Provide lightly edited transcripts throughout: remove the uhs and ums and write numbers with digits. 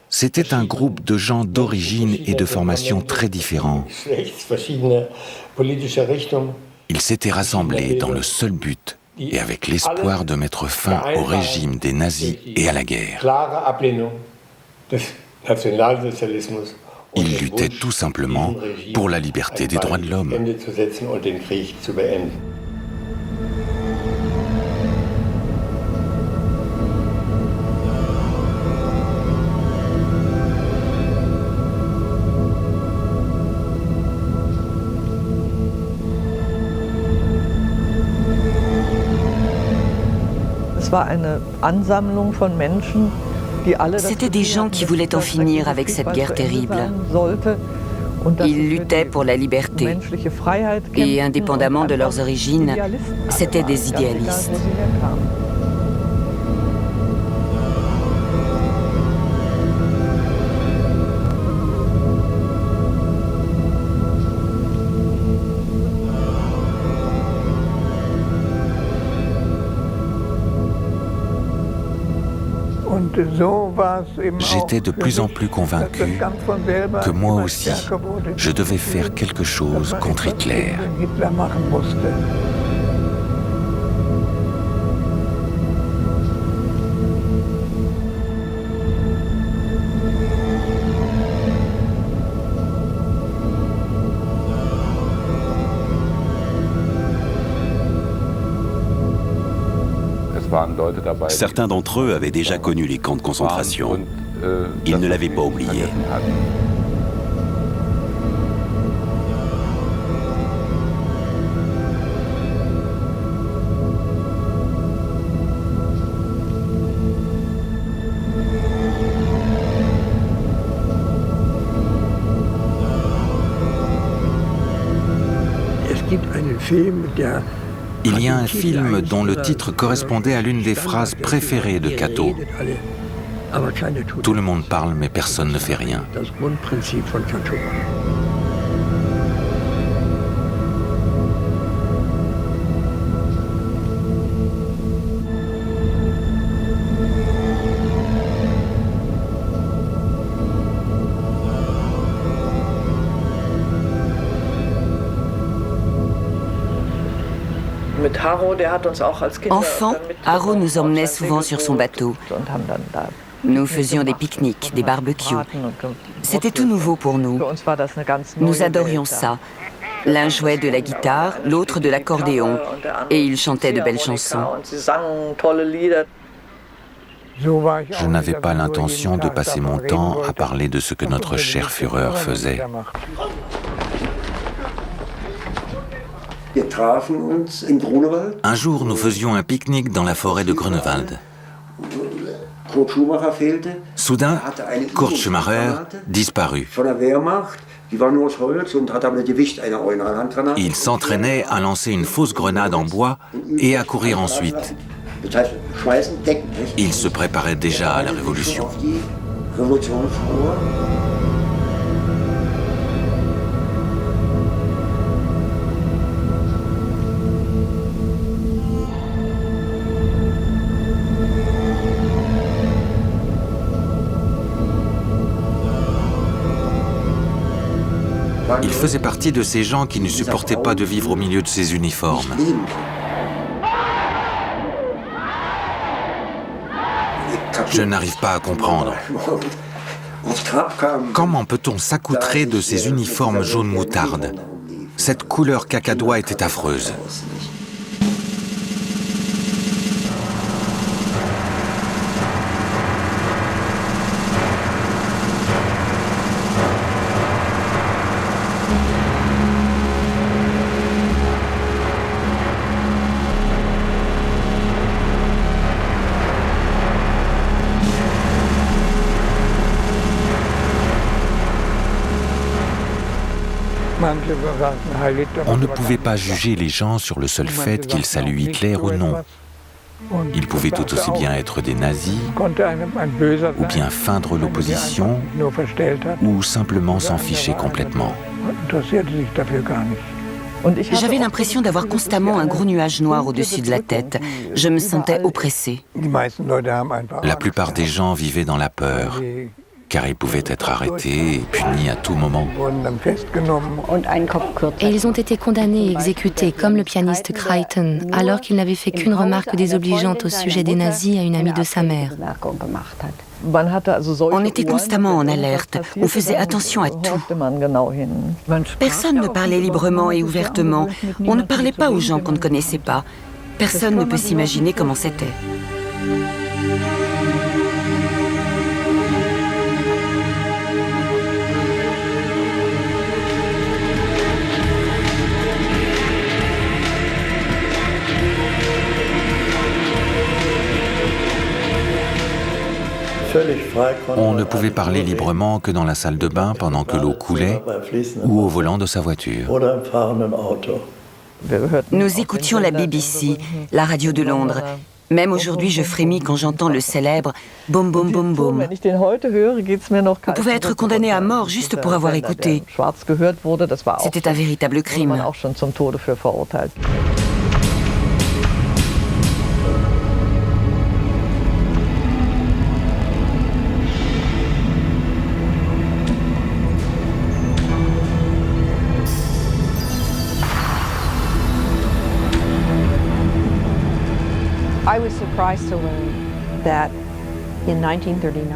C'était un groupe de gens d'origine et de formation très différents. Ils s'étaient rassemblés dans le seul but et avec l'espoir de mettre fin au régime des nazis et à la guerre. Ils luttaient tout simplement pour la liberté des droits de l'homme. C'était des gens qui voulaient en finir avec cette guerre terrible. Ils luttaient pour la liberté et, indépendamment de leurs origines, c'étaient des idéalistes. J'étais de plus en plus convaincu que moi aussi, je devais faire quelque chose contre Hitler. Certains d'entre eux avaient déjà connu les camps de concentration. Ils ne l'avaient pas oublié. Il y a un film dont le titre correspondait à l'une des phrases préférées de Cato. Tout le monde parle, mais personne ne fait rien. Enfants, Haro nous emmenait souvent sur son bateau. Nous faisions des pique-niques, des barbecues. C'était tout nouveau pour nous. Nous adorions ça. L'un jouait de la guitare, l'autre de l'accordéon, et ils chantaient de belles chansons. Je n'avais pas l'intention de passer mon temps à parler de ce que notre cher Führer faisait. Un jour, nous faisions un pique-nique dans la forêt de Grunewald. Soudain, Kurt Schumacher disparut. Il s'entraînait à lancer une fausse grenade en bois et à courir ensuite. Il se préparait déjà à la révolution. Il faisait partie de ces gens qui ne supportaient pas de vivre au milieu de ces uniformes. Je n'arrive pas à comprendre. Comment peut-on s'accoutrer de ces uniformes jaune moutarde? Cette couleur cacadois était affreuse. On ne pouvait pas juger les gens sur le seul fait qu'ils saluent Hitler ou non. Ils pouvaient tout aussi bien être des nazis, ou bien feindre l'opposition, ou simplement s'en ficher complètement. J'avais l'impression d'avoir constamment un gros nuage noir au-dessus de la tête. Je me sentais oppressée. La plupart des gens vivaient dans la peur, car ils pouvaient être arrêtés et punis à tout moment. Et ils ont été condamnés et exécutés, comme le pianiste Creighton, alors qu'il n'avait fait qu'une remarque désobligeante au sujet des nazis à une amie de sa mère. On était constamment en alerte. On faisait attention à tout. Personne ne parlait librement et ouvertement. On ne parlait pas aux gens qu'on ne connaissait pas. Personne ne peut s'imaginer comment c'était. On ne pouvait parler librement que dans la salle de bain pendant que l'eau coulait ou au volant de sa voiture. Nous écoutions la BBC, la radio de Londres. Même aujourd'hui, je frémis quand j'entends le célèbre « boum boum boum boum ». On pouvait être condamné à mort juste pour avoir écouté. C'était un véritable crime.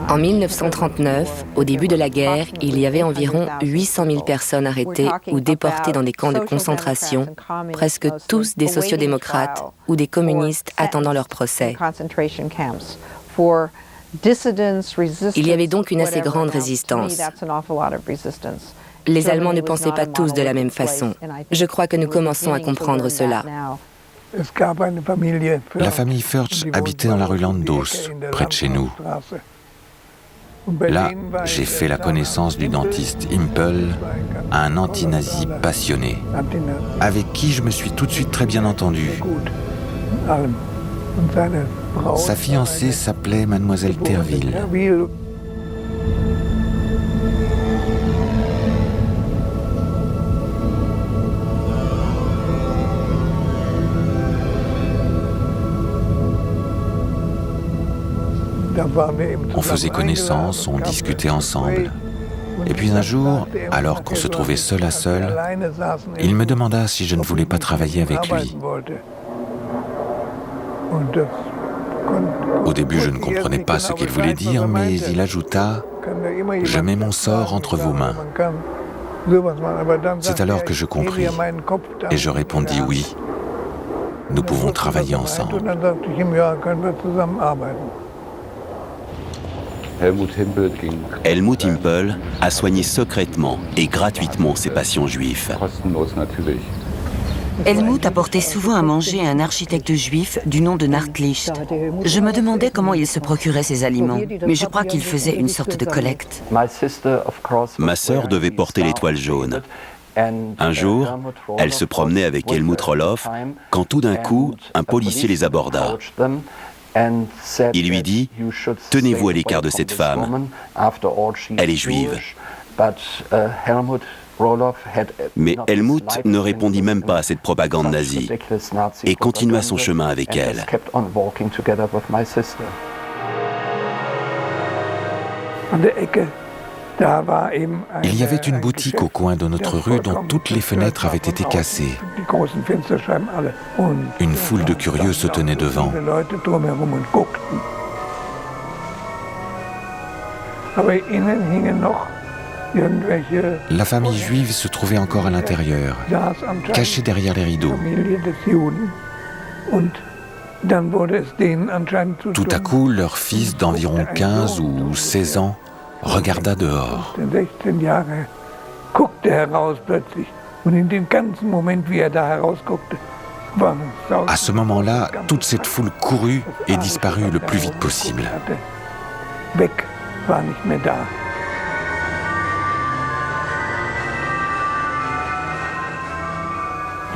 En 1939, au début de la guerre, il y avait environ 800 000 personnes arrêtées ou déportées dans des camps de concentration, presque tous des sociodémocrates ou des communistes attendant leur procès. Il y avait donc une assez grande résistance. Les Allemands ne pensaient pas tous de la même façon. Je crois que nous commençons à comprendre cela. La famille Furch habitait dans la rue Landos, près de chez nous. Là, j'ai fait la connaissance du dentiste Impel, un anti-nazi passionné, avec qui je me suis tout de suite très bien entendu. Sa fiancée s'appelait Mademoiselle Terville. On faisait connaissance, on discutait ensemble. Et puis un jour, alors qu'on se trouvait seul à seul, il me demanda si je ne voulais pas travailler avec lui. Au début, je ne comprenais pas ce qu'il voulait dire, mais il ajouta « Je mets mon sort entre vos mains ». C'est alors que je compris, et je répondis « Oui, nous pouvons travailler ensemble ». Helmut Impel a soigné secrètement et gratuitement ses patients juifs. Helmut apportait souvent à manger à un architecte juif du nom de Nartlicht. Je me demandais comment il se procurait ses aliments, mais je crois qu'il faisait une sorte de collecte. Ma sœur devait porter l'étoile jaune. Un jour, elle se promenait avec Helmut Roloff quand tout d'un coup, un policier les aborda. Il lui dit « Tenez-vous à l'écart de cette femme, elle est juive ». Mais Helmut ne répondit même pas à cette propagande nazie et continua son chemin avec elle. Il y avait une boutique au coin de notre rue dont toutes les fenêtres avaient été cassées. Une foule de curieux se tenait devant. La famille juive se trouvait encore à l'intérieur, cachée derrière les rideaux. Tout à coup, leur fils d'environ 15 ou 16 ans regarda dehors. À ce moment-là, toute cette foule courut et disparut le plus vite possible.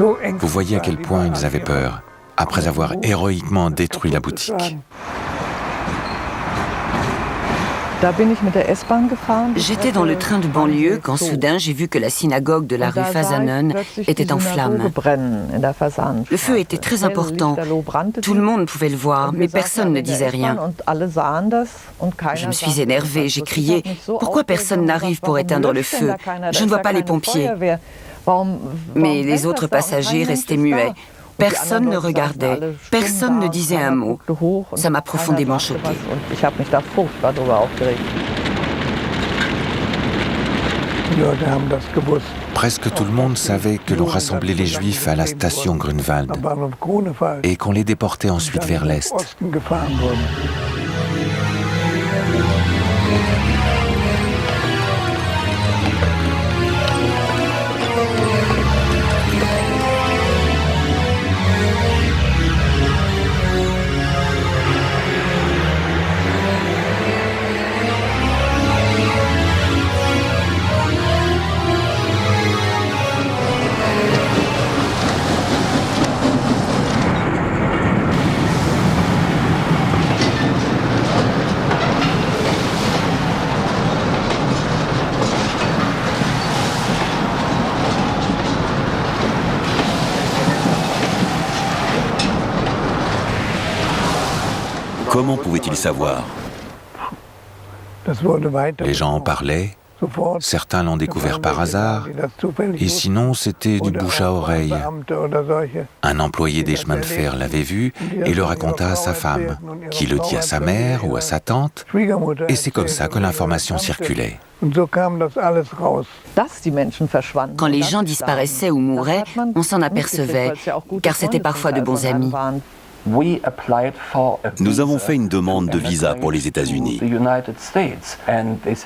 Vous voyez à quel point ils avaient peur, après avoir héroïquement détruit la boutique. J'étais dans le train de banlieue quand soudain j'ai vu que la synagogue de la rue Fasanen était en flammes. Le feu était très important. Tout le monde pouvait le voir, mais personne ne disait rien. Je me suis énervée, j'ai crié « Pourquoi personne n'arrive pour éteindre le feu? Je ne vois pas les pompiers. » Mais les autres passagers restaient muets. Personne ne regardait, personne ne disait un mot. Ça m'a profondément choquée. Presque tout le monde savait que l'on rassemblait les Juifs à la station Grunwald et qu'on les déportait ensuite vers l'Est. Comment pouvait-il savoir? Les gens en parlaient, certains l'ont découvert par hasard, et sinon c'était du bouche à oreille. Un employé des chemins de fer l'avait vu et le raconta à sa femme, qui le dit à sa mère ou à sa tante, et c'est comme ça que l'information circulait. Quand les gens disparaissaient ou mouraient, on s'en apercevait, car c'était parfois de bons amis. Nous avons fait une demande de visa pour les États-Unis.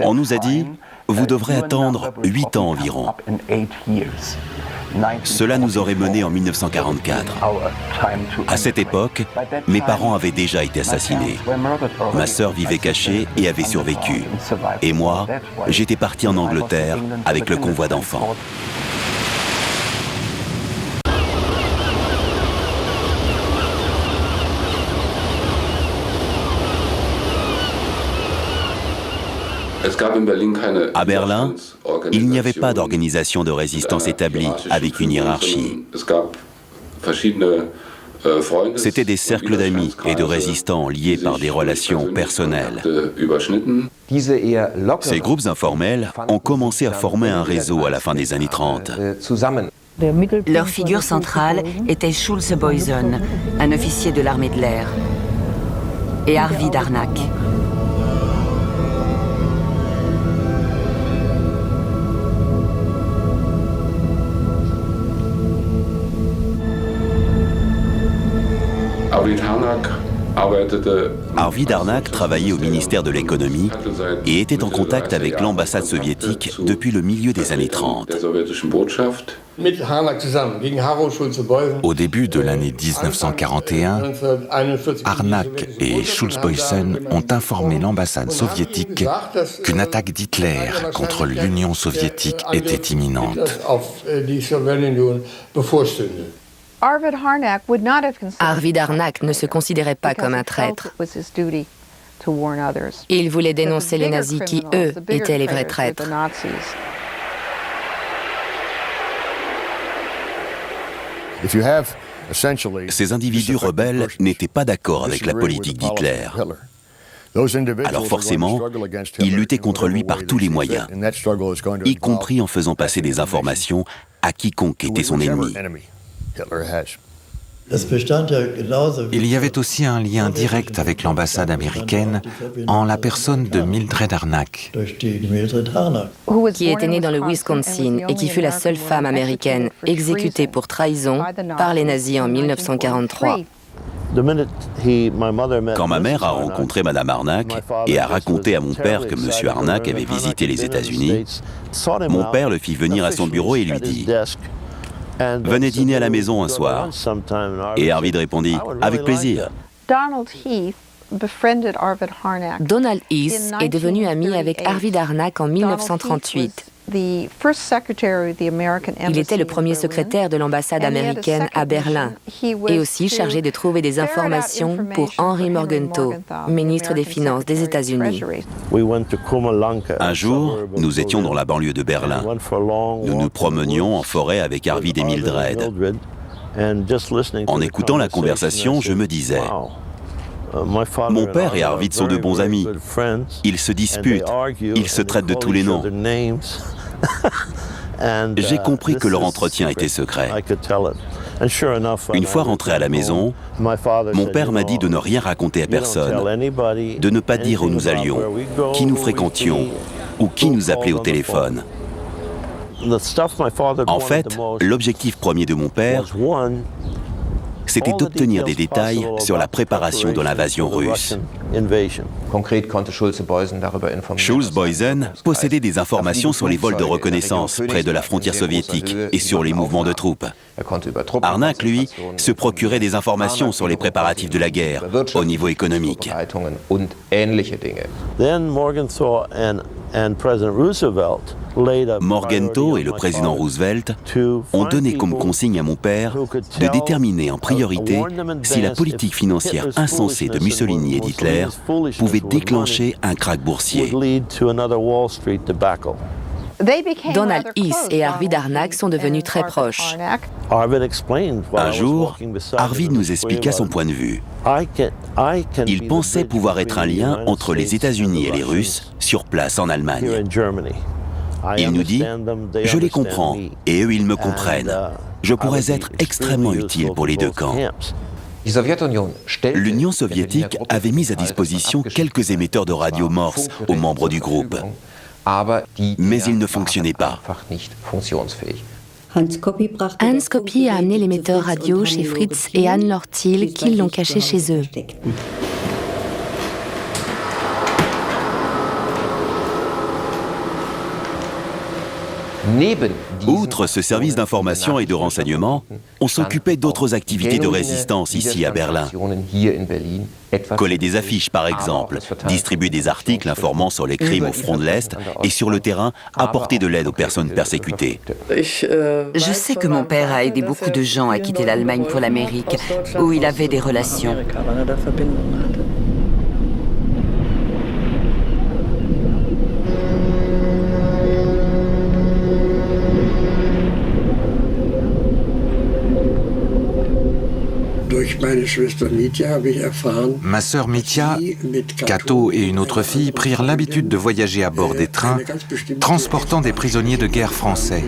On nous a dit, vous devrez attendre 8 ans environ. Cela nous aurait menés en 1944. À cette époque, mes parents avaient déjà été assassinés. Ma sœur vivait cachée et avait survécu. Et moi, j'étais parti en Angleterre avec le convoi d'enfants. À Berlin, il n'y avait pas d'organisation de résistance établie avec une hiérarchie. C'étaient des cercles d'amis et de résistants liés par des relations personnelles. Ces groupes informels ont commencé à former un réseau à la fin des années 30. Leur figure centrale était Schulze Boysen, un officier de l'armée de l'air, et Arvid Harnack. Arvid Harnack travaillait au ministère de l'économie et était en contact avec l'ambassade soviétique depuis le milieu des années 30. Au début de l'année 1941, Harnack et Schulze-Boysen ont informé l'ambassade soviétique qu'une attaque d'Hitler contre l'Union soviétique était imminente. Arvid Harnack ne se considérait pas comme un traître. Il voulait dénoncer les nazis qui, eux, étaient les vrais traîtres. Ces individus rebelles n'étaient pas d'accord avec la politique d'Hitler. Alors forcément, ils luttaient contre lui par tous les moyens, y compris en faisant passer des informations à quiconque était son ennemi. Il y avait aussi un lien direct avec l'ambassade américaine en la personne de Mildred Harnack. Qui était née dans le Wisconsin et qui fut la seule femme américaine exécutée pour trahison par les nazis en 1943. Quand ma mère a rencontré Madame Harnack et a raconté à mon père que Monsieur Harnack avait visité les États-Unis, mon père le fit venir à son bureau et lui dit « Venez dîner à la maison un soir. » Et Arvid répondit « Avec plaisir. » Donald Heath est devenu ami avec Arvid Harnack en 1938 Il était le premier secrétaire de l'ambassade américaine à Berlin et aussi chargé de trouver des informations pour Henry Morgenthau, ministre des Finances des États-Unis. Un jour, nous étions dans la banlieue de Berlin. Nous nous promenions en forêt avec Arvid et Mildred. En écoutant la conversation, je me disais: mon père et Arvid sont de bons amis. Ils se disputent, ils se traitent de tous les noms. J'ai compris que leur entretien était secret. Une fois rentré à la maison, mon père m'a dit de ne rien raconter à personne, de ne pas dire où nous allions, qui nous fréquentions ou qui nous appelait au téléphone. En fait, l'objectif premier de mon père, c'était d'obtenir des détails sur la préparation de l'invasion russe. Schulze-Boysen possédait des informations sur les vols de reconnaissance près de la frontière soviétique et sur les mouvements de troupes. Arnack, lui, se procurait des informations sur les préparatifs de la guerre au niveau économique. Morgenthau et le président Roosevelt ont donné comme consigne à mon père de déterminer en priorité si la politique financière insensée de Mussolini et d'Hitler pouvait déclencher un krach boursier. Donald Heath et Arvid Arnack sont devenus très proches. Un jour, Arvid nous expliqua son point de vue. Il pensait pouvoir être un lien entre les États-Unis et les Russes sur place en Allemagne. Il nous dit: je les comprends et eux ils me comprennent. Je pourrais être extrêmement utile pour les deux camps. L'Union soviétique avait mis à disposition quelques émetteurs de radio Morse aux membres du groupe, mais ils ne fonctionnaient pas. Hans Coppi a amené l'émetteur radio chez Fritz et Anne-Laure Thiel qui l'ont caché chez eux. Outre ce service d'information et de renseignement, on s'occupait d'autres activités de résistance ici à Berlin. Coller des affiches par exemple, distribuer des articles informant sur les crimes au front de l'Est et sur le terrain, apporter de l'aide aux personnes persécutées. Je sais que mon père a aidé beaucoup de gens à quitter l'Allemagne pour l'Amérique, où il avait des relations. Ma sœur Mitya, Kato et une autre fille prirent l'habitude de voyager à bord des trains transportant des prisonniers de guerre français.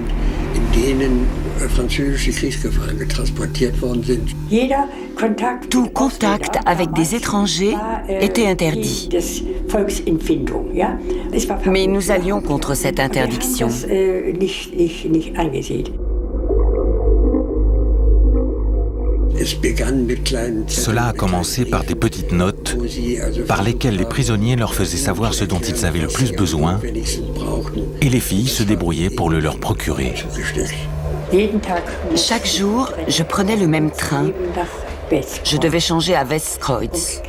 Tout contact avec des étrangers était interdit. Mais nous allions contre cette interdiction. Cela a commencé par des petites notes par lesquelles les prisonniers leur faisaient savoir ce dont ils avaient le plus besoin et les filles se débrouillaient pour le leur procurer. Chaque jour, je prenais le même train. Je devais changer à Westkreuz.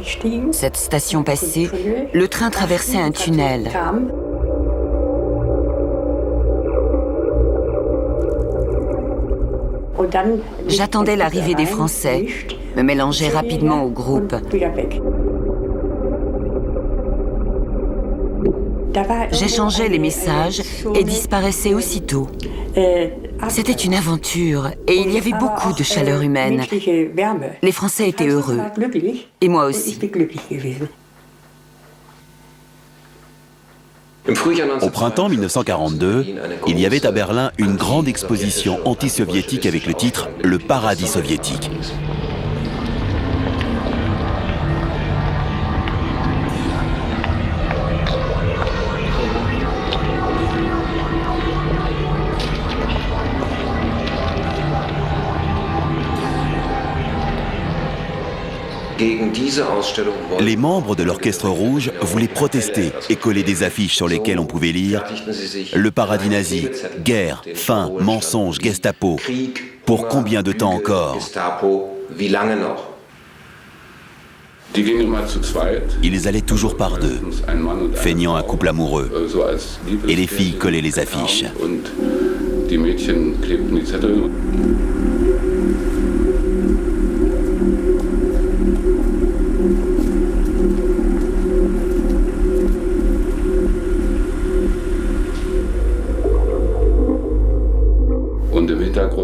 Cette station passée, le train traversait un tunnel. J'attendais l'arrivée des Français, me mélangeais rapidement au groupe. J'échangeais les messages et disparaissais aussitôt. C'était une aventure et il y avait beaucoup de chaleur humaine. Les Français étaient heureux, et moi aussi. Au printemps 1942, il y avait à Berlin une grande exposition anti-soviétique avec le titre « Le paradis soviétique ». Les membres de l'Orchestre Rouge voulaient protester et coller des affiches sur lesquelles on pouvait lire « Le paradis nazi, guerre, faim, mensonge, Gestapo. Pour combien de temps encore ?» Ils allaient toujours par deux, feignant un couple amoureux, et les filles collaient les affiches.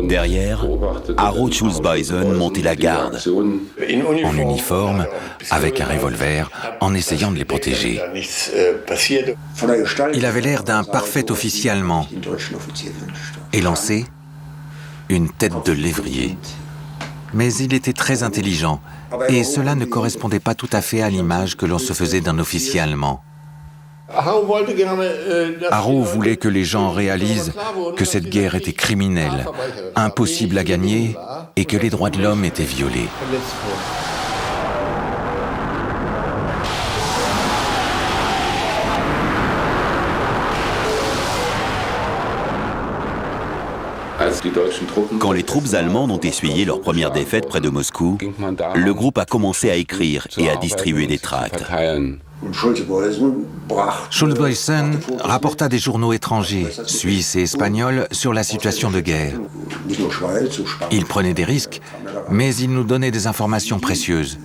Derrière, Arro Schulze-Buysen montait la garde, En uniforme, avec un revolver, en essayant de les protéger. Il avait l'air d'un parfait officier allemand. Élancé, une tête de lévrier. Mais il était très intelligent, et cela ne correspondait pas tout à fait à l'image que l'on se faisait d'un officier allemand. Arro voulait que les gens réalisent que cette guerre était criminelle, impossible à gagner, et que les droits de l'homme étaient violés. Quand les troupes allemandes ont essuyé leur première défaite près de Moscou, le groupe a commencé à écrire et à distribuer des tracts. Schulze-Buysen rapporta des journaux étrangers, suisses et espagnols, sur la situation de guerre. Il prenait des risques, mais il nous donnait des informations précieuses.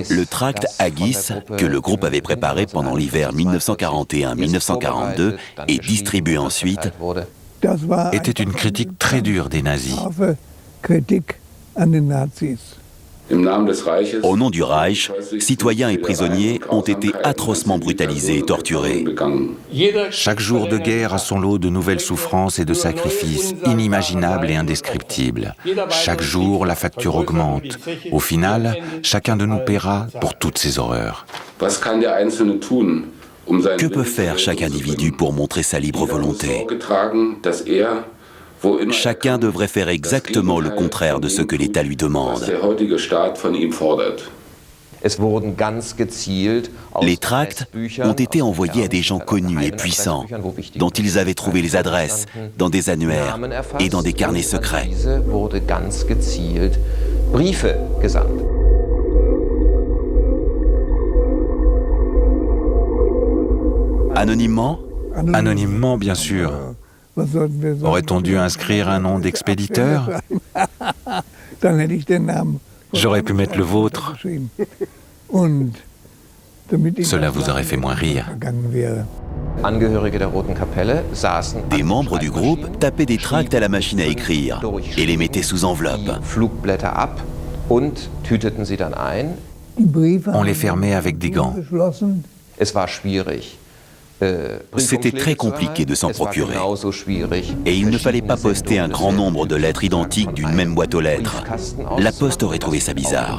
Le tract Agis, que le groupe avait préparé pendant l'hiver 1941-1942 et distribué ensuite, Était une critique très dure des nazis. Au nom du Reich, citoyens et prisonniers ont été atrocement brutalisés et torturés. Chaque jour de guerre a son lot de nouvelles souffrances et de sacrifices inimaginables et indescriptibles. Chaque jour, la facture augmente. Au final, chacun de nous paiera pour toutes ces horreurs. Que peut faire chaque individu pour montrer sa libre volonté ? Chacun devrait faire exactement le contraire de ce que l'État lui demande. Les tracts ont été envoyés à des gens connus et puissants, dont ils avaient trouvé les adresses dans des annuaires et dans des carnets secrets. Anonymement ? Anonymement, bien sûr. Aurait-on dû inscrire un nom d'expéditeur ? J'aurais pu mettre le vôtre. Cela vous aurait fait moins rire. Des membres du groupe tapaient des tracts à la machine à écrire et les mettaient sous enveloppe. On les fermait avec des gants. C'était très compliqué de s'en procurer. Et il ne fallait pas poster un grand nombre de lettres identiques d'une même boîte aux lettres. La Poste aurait trouvé ça bizarre.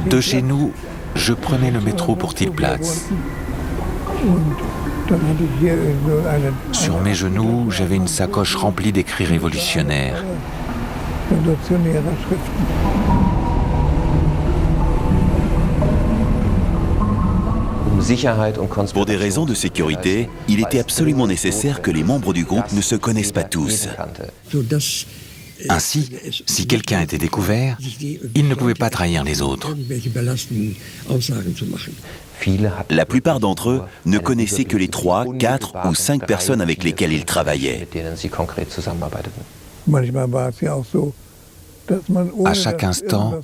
De chez nous, je prenais le métro pour Tilplatz. Sur mes genoux, j'avais une sacoche remplie d'écrits révolutionnaires. Pour des raisons de sécurité, il était absolument nécessaire que les membres du groupe ne se connaissent pas tous. Ainsi, si quelqu'un était découvert, il ne pouvait pas trahir les autres. La plupart d'entre eux ne connaissaient que les 3, 4 ou 5 personnes avec lesquelles ils travaillaient. À chaque instant,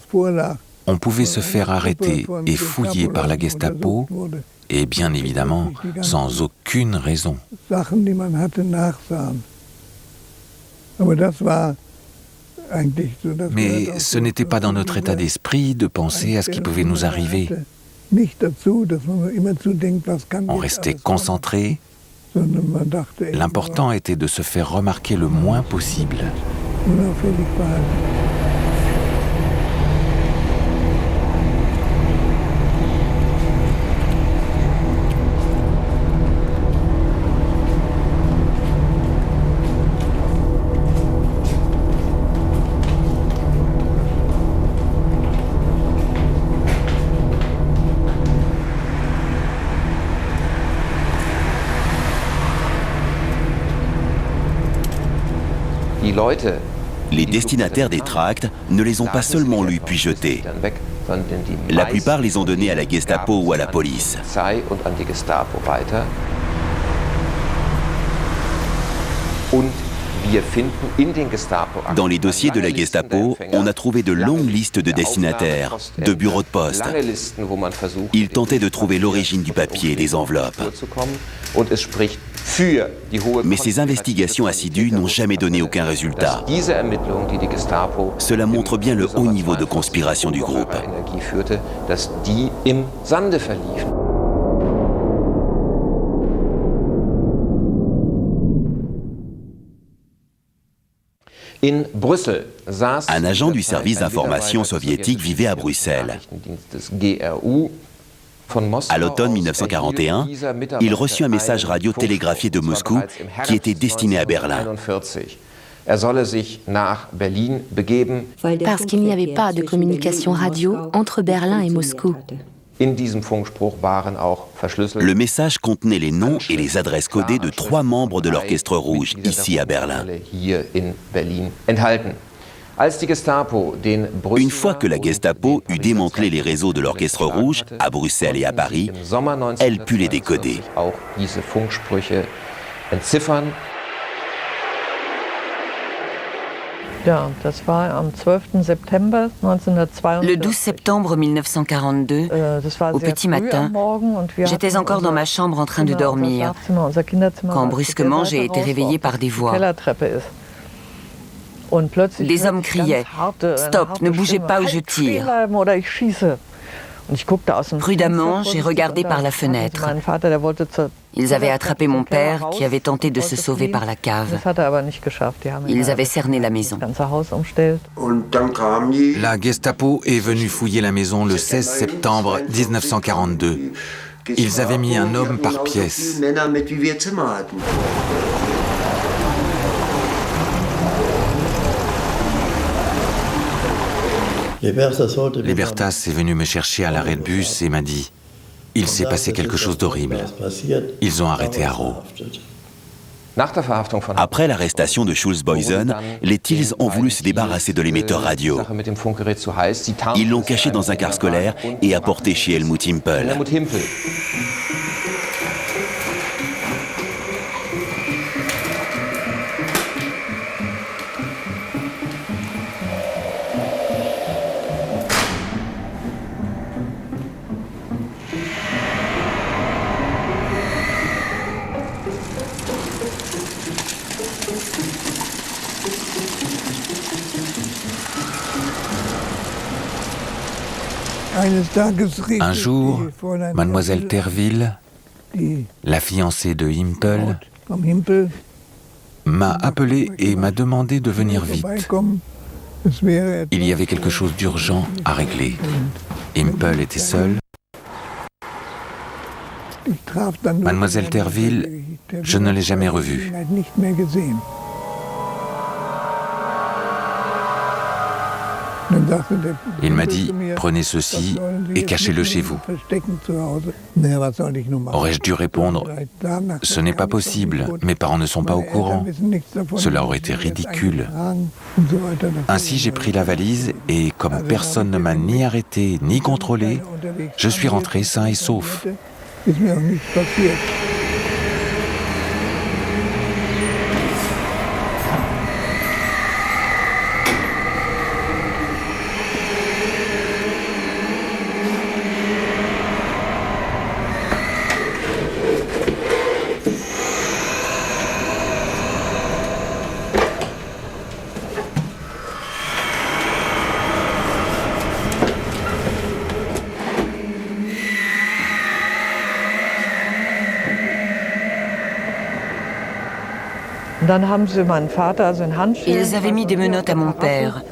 on pouvait se faire arrêter et fouiller par la Gestapo, et bien évidemment, sans aucune raison. Mais ce n'était pas dans notre état d'esprit de penser à ce qui pouvait nous arriver. On restait concentré. L'important était de se faire remarquer le moins possible. Les destinataires des tracts ne les ont pas seulement lus puis jetés. La plupart les ont donnés à la Gestapo ou à la police. Dans les dossiers de la Gestapo, on a trouvé de longues listes de destinataires, de bureaux de poste. Ils tentaient de trouver l'origine du papier et des enveloppes. Mais ces investigations assidues n'ont jamais donné aucun résultat. Cela montre bien le haut niveau de conspiration du groupe. Un agent du service d'information soviétique vivait à Bruxelles. À l'automne 1941, il reçut un message radio télégraphié de Moscou qui était destiné à Berlin. Parce qu'il n'y avait pas de communication radio entre Berlin et Moscou. Le message contenait les noms et les adresses codées de 3 membres de l'Orchestre Rouge, ici à Berlin. Une fois que la Gestapo eut démantelé les réseaux de l'Orchestre Rouge, à Bruxelles et à Paris, elle put les décoder. Le 12 septembre 1942, au petit matin, j'étais encore dans ma chambre en train de dormir, quand brusquement j'ai été réveillée par des voix. Des hommes criaient « Stop, ne bougez pas ou je tire ». Prudemment, j'ai regardé par la fenêtre. Ils avaient attrapé mon père qui avait tenté de se sauver par la cave. Ils avaient cerné la maison. La Gestapo est venue fouiller la maison le 16 septembre 1942. Ils avaient mis un homme par pièce. Libertas est venu me chercher à l'arrêt de bus et m'a dit « Il s'est passé quelque chose d'horrible. Ils ont arrêté Arro. » Après l'arrestation de Schulz-Boysen, les Thils ont voulu se débarrasser de l'émetteur radio. Ils l'ont caché dans un car scolaire et apporté chez Helmut Himpel. Un jour, mademoiselle Terville, la fiancée de Himpel, m'a appelé et m'a demandé de venir vite. Il y avait quelque chose d'urgent à régler. Himpel était seule. Mademoiselle Terville, je ne l'ai jamais revue. Il m'a dit « Prenez ceci et cachez-le chez vous ». Aurais-je dû répondre « Ce n'est pas possible, mes parents ne sont pas au courant. Cela aurait été ridicule. » Ainsi, j'ai pris la valise et comme personne ne m'a ni arrêté ni contrôlé, je suis rentré sain et sauf. Ils avaient mis des menottes à mon père.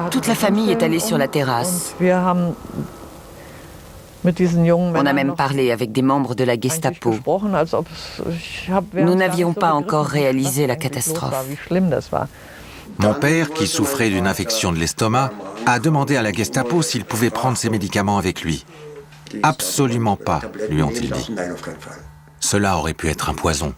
Toute la famille est allée sur la terrasse. On a même parlé avec des membres de la Gestapo. Nous n'avions pas encore réalisé la catastrophe. Mon père, qui souffrait d'une infection de l'estomac, a demandé à la Gestapo s'il pouvait prendre ses médicaments avec lui. Absolument pas, lui ont-ils dit. Cela aurait pu être un poison.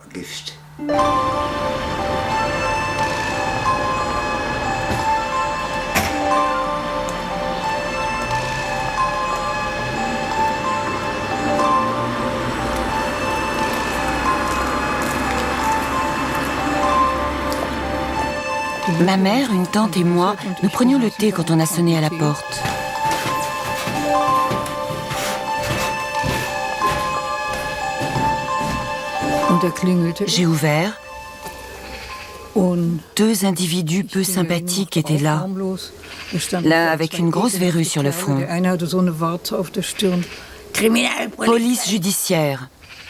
Ma mère, une tante et moi, nous prenions le thé quand on a sonné à la porte. J'ai ouvert. 2 individus peu sympathiques étaient là. L'un avec une grosse verrue sur le front. Police judiciaire.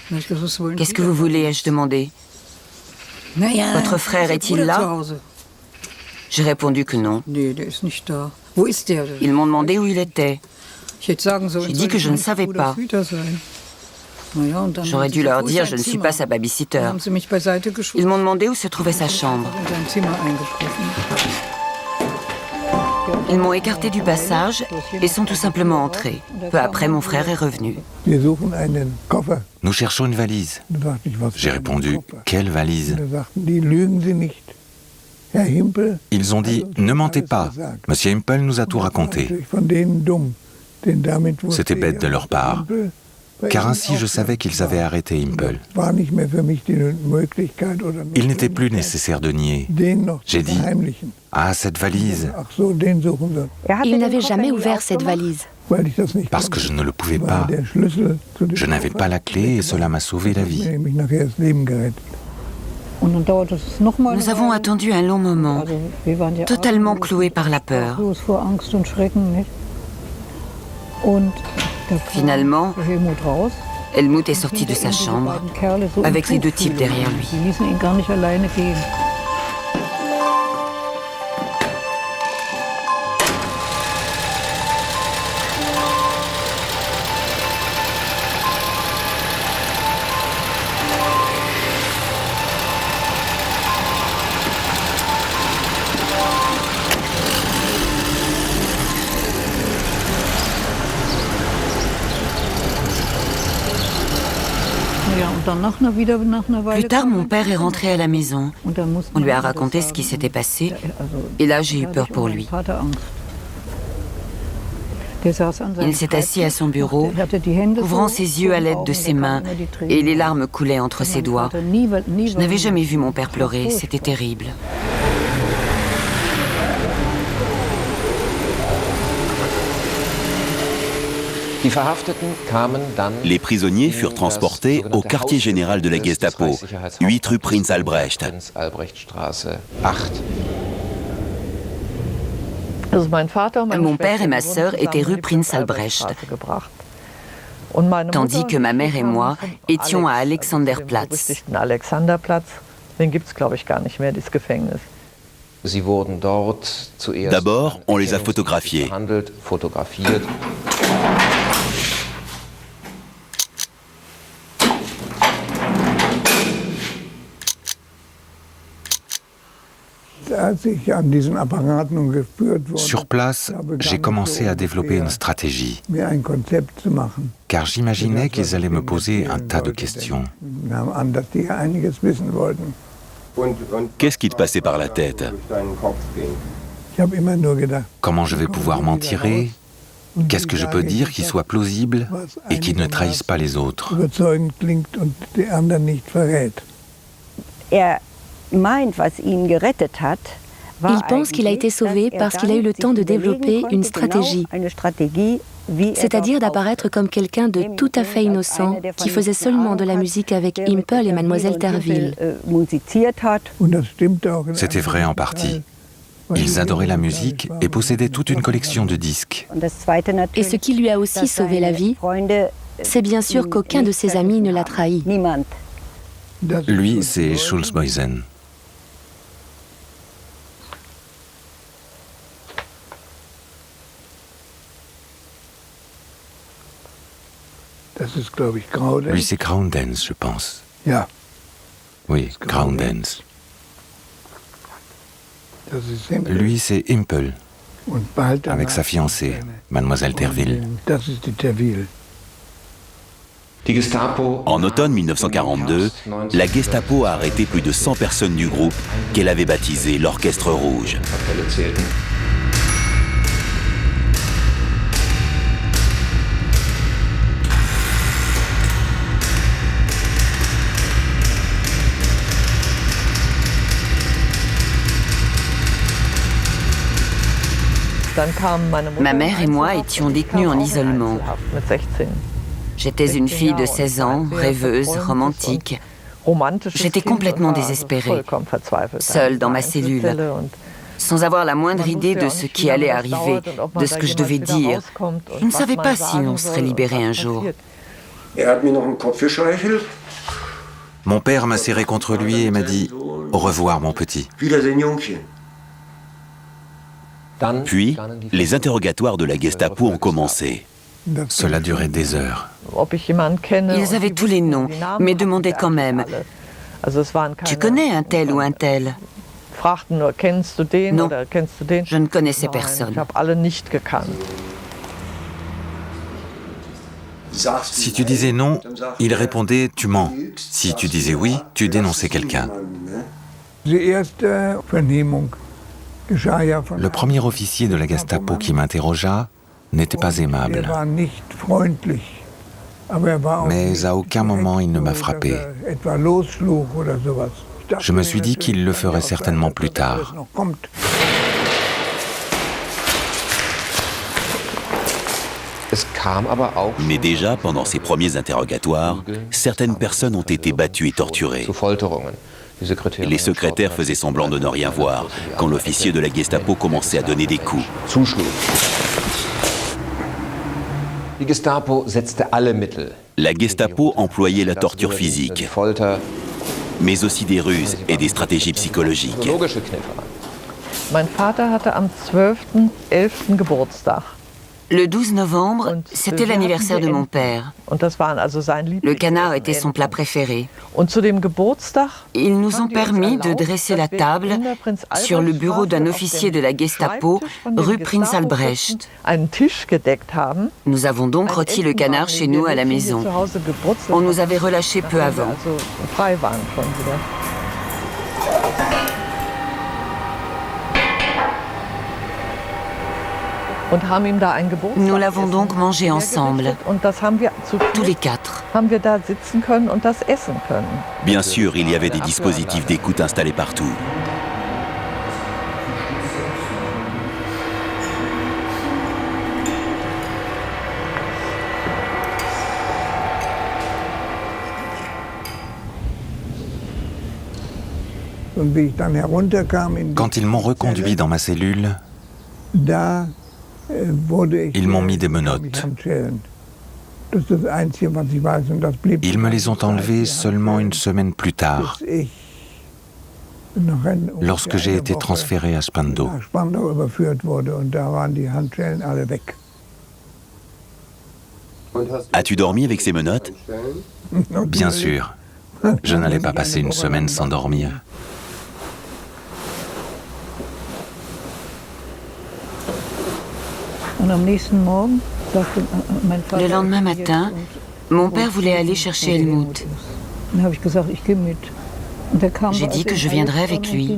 Qu'est-ce que vous voulez, ai-je demandé. Votre frère est-il là? J'ai répondu que non. Ils m'ont demandé où il était. J'ai dit que je ne savais pas. J'aurais dû leur dire je ne suis pas sa babysitter. Ils m'ont demandé où se trouvait sa chambre. Ils m'ont écarté du passage et sont tout simplement entrés. Peu après, mon frère est revenu. Nous cherchons une valise. J'ai répondu, quelle valise? Ils ont dit, ne mentez pas. Monsieur Himpel nous a tout raconté. C'était bête de leur part, car ainsi je savais qu'ils avaient arrêté Himpel. Il n'était plus nécessaire de nier. J'ai dit, ah, cette valise. Il n'avait jamais ouvert cette valise. Parce que je ne le pouvais pas. Je n'avais pas la clé et cela m'a sauvé la vie. Nous avons attendu un long moment, totalement cloués par la peur. Finalement, Helmut est sorti de sa chambre avec les 2 types derrière lui. Plus tard, mon père est rentré à la maison. On lui a raconté ce qui s'était passé. Et là, j'ai eu peur pour lui. Il s'est assis à son bureau, couvrant ses yeux à l'aide de ses mains, et les larmes coulaient entre ses doigts. Je n'avais jamais vu mon père pleurer, c'était terrible. Les prisonniers furent transportés au quartier général de la Gestapo, 8 rue Prinz Albrecht. Mon père et ma sœur étaient rue Prinz Albrecht, tandis que ma mère et moi étions à Alexanderplatz. D'abord, on les a photographiés. Sur place, j'ai commencé à développer une stratégie, car j'imaginais qu'ils allaient me poser un tas de questions. Qu'est-ce qui te passait par la tête? Comment je vais pouvoir m'en tirer? Qu'est-ce que je peux dire qui soit plausible et qui ne trahisse pas les autres? Il pense qu'il a été sauvé parce qu'il a eu le temps de développer une stratégie, c'est-à-dire d'apparaître comme quelqu'un de tout à fait innocent qui faisait seulement de la musique avec Himpel et Mademoiselle Terwil. C'était vrai en partie. Ils adoraient la musique et possédaient toute une collection de disques. Et ce qui lui a aussi sauvé la vie, c'est bien sûr qu'aucun de ses amis ne l'a trahi. Lui, c'est Schulze-Boysen. Lui, c'est Groundens, je pense. Oui, Groundens. Lui, c'est Impel, avec sa fiancée, Mademoiselle Terville. En automne 1942, la Gestapo a arrêté plus de 100 personnes du groupe qu'elle avait baptisé l'Orchestre Rouge. Ma mère et moi étions détenus en isolement. J'étais une fille de 16 ans, rêveuse, romantique. J'étais complètement désespérée, seule dans ma cellule, sans avoir la moindre idée de ce qui allait arriver, de ce que je devais dire. Je ne savais pas si on serait libéré un jour. Mon père m'a serré contre lui et m'a dit « Au revoir, mon petit ». Puis, les interrogatoires de la Gestapo ont commencé. Cela durait des heures. Ils avaient tous les noms, mais demandaient quand même « Tu connais un tel ou un tel ?» Non, je ne connaissais personne. Si tu disais non, il répondait « Tu mens ». Si tu disais oui, tu dénonçais quelqu'un. Le premier officier de la Gestapo qui m'interrogea n'était pas aimable. Mais à aucun moment il ne m'a frappé. Je me suis dit qu'il le ferait certainement plus tard. Mais déjà, pendant ces premiers interrogatoires, certaines personnes ont été battues et torturées. Les secrétaires faisaient semblant de ne rien voir quand l'officier de la Gestapo commençait à donner des coups. La Gestapo employait la torture physique, mais aussi des ruses et des stratégies psychologiques. Mein Vater hatte am 12.11. Geburtstag. Le 12 novembre, c'était l'anniversaire de mon père. Le canard était son plat préféré. Ils nous ont permis de dresser la table sur le bureau d'un officier de la Gestapo, rue Prinz Albrecht. Nous avons donc rôti le canard chez nous à la maison. On nous avait relâchés peu avant. Nous l'avons donc mangé ensemble, tous les quatre. Bien sûr, il y avait des dispositifs d'écoute installés partout. Quand ils m'ont reconduit dans ma cellule, ils m'ont mis des menottes. Ils me les ont enlevées seulement une semaine plus tard, lorsque j'ai été transféré à Spandau. As-tu dormi avec ces menottes? Bien sûr. Je n'allais pas passer une semaine sans dormir. Le lendemain matin, mon père voulait aller chercher Helmut. J'ai dit que je viendrais avec lui.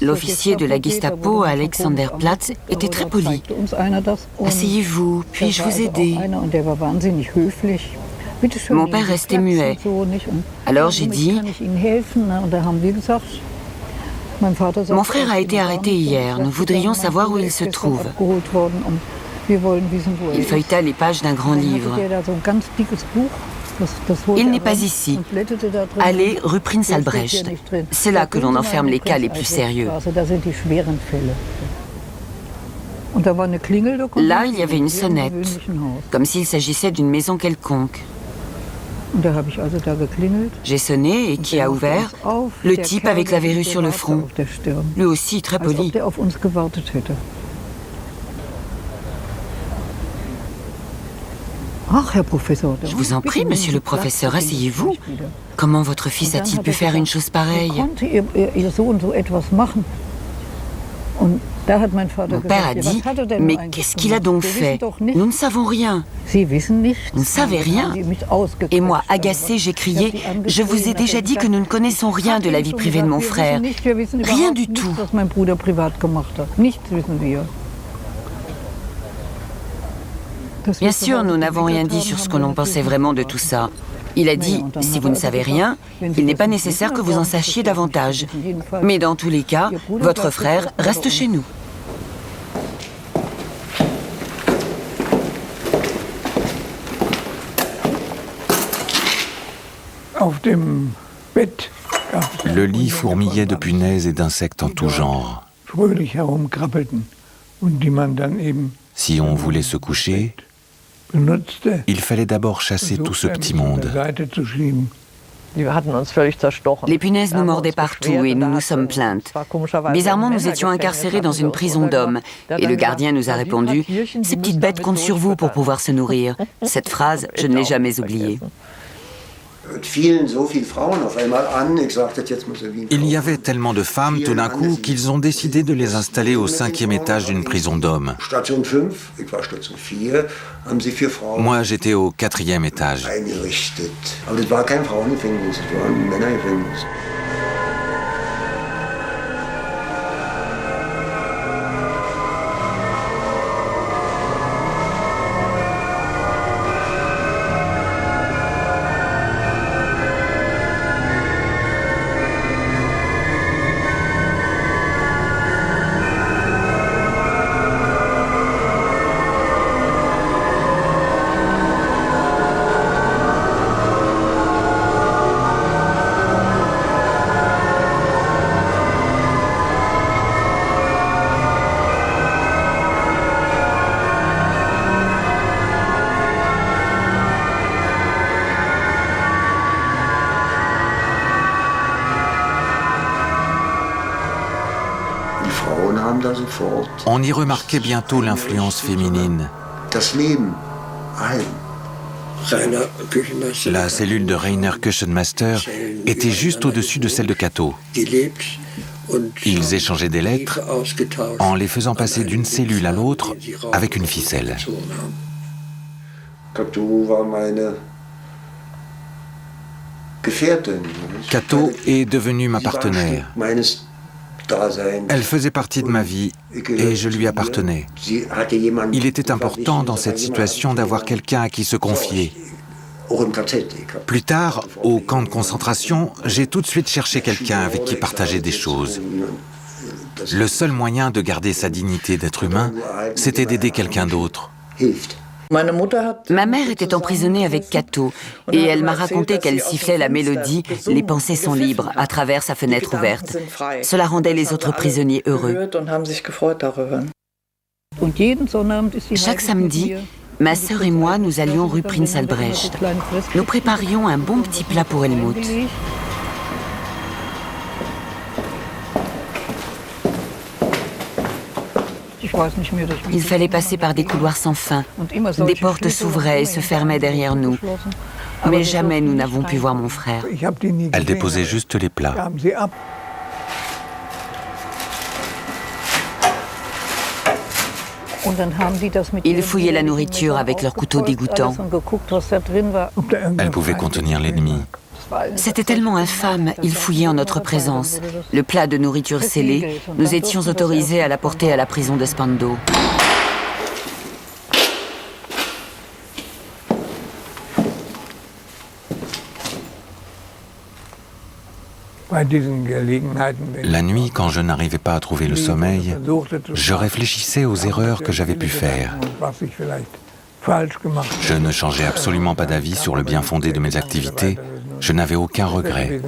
L'officier de la Gestapo à Alexanderplatz était très poli. « Asseyez-vous, puis-je vous aider ?» Mon père restait muet. Alors j'ai dit « Mon frère a été arrêté hier. Nous voudrions savoir où il se trouve. » Il feuilleta les pages d'un grand livre. « Il n'est pas ici. Allez rue Prinz Albrecht. C'est là que l'on enferme les cas les plus sérieux. » Là, il y avait une sonnette, comme s'il s'agissait d'une maison quelconque. J'ai sonné et qui a ouvert? Le type avec la verrue sur le front. Lui aussi très poli. Je vous en prie, monsieur le professeur, asseyez-vous. Comment votre fils a-t-il pu faire une chose pareille? Mon père a dit, mais qu'est-ce qu'il a donc fait? Nous ne savons rien. Vous ne savez rien. Et moi, agacée, j'ai crié, je vous ai déjà dit que nous ne connaissons rien de la vie privée de mon frère. Rien du tout. Bien sûr, nous n'avons rien dit sur ce que l'on pensait vraiment de tout ça. Il a dit, si vous ne savez rien, il n'est pas nécessaire que vous en sachiez davantage. Mais dans tous les cas, votre frère reste chez nous. Le lit fourmillait de punaises et d'insectes en tout genre. Si on voulait se coucher, il fallait d'abord chasser tout ce petit monde. Les punaises nous mordaient partout et nous nous sommes plaintes. Bizarrement, nous étions incarcérés dans une prison d'hommes. Et le gardien nous a répondu « Ces petites bêtes comptent sur vous pour pouvoir se nourrir ». Cette phrase, je ne l'ai jamais oubliée. Il y avait tellement de femmes tout d'un coup qu'ils ont décidé de les installer au 5e étage d'une prison d'hommes. Moi, j'étais au 4e étage. On y remarquait bientôt l'influence féminine. La cellule de Rainer Küchenmaster était juste au-dessus de celle de Cato. Ils échangeaient des lettres en les faisant passer d'une cellule à l'autre avec une ficelle. Cato est devenue ma partenaire. Elle faisait partie de ma vie et je lui appartenais. Il était important dans cette situation d'avoir quelqu'un à qui se confier. Plus tard, au camp de concentration, j'ai tout de suite cherché quelqu'un avec qui partager des choses. Le seul moyen de garder sa dignité d'être humain, c'était d'aider quelqu'un d'autre. Ma mère était emprisonnée avec Cato et elle m'a raconté qu'elle sifflait la mélodie « Les pensées sont libres » à travers sa fenêtre ouverte. Cela rendait les autres prisonniers heureux. Chaque samedi, ma sœur et moi, nous allions rue Prinz Albrecht. Nous préparions un bon petit plat pour Helmut. Il fallait passer par des couloirs sans fin. Des portes s'ouvraient et se fermaient derrière nous. Mais jamais nous n'avons pu voir mon frère. Elle déposait juste les plats. Ils fouillaient la nourriture avec leurs couteaux dégoûtants. Elle pouvait contenir l'ennemi. C'était tellement infâme, ils fouillaient en notre présence. Le plat de nourriture scellé, nous étions autorisés à l'apporter à la prison de Spandau. La nuit, quand je n'arrivais pas à trouver le sommeil, je réfléchissais aux erreurs que j'avais pu faire. Je ne changeais absolument pas d'avis sur le bien fondé de mes activités. Je n'avais aucun regret.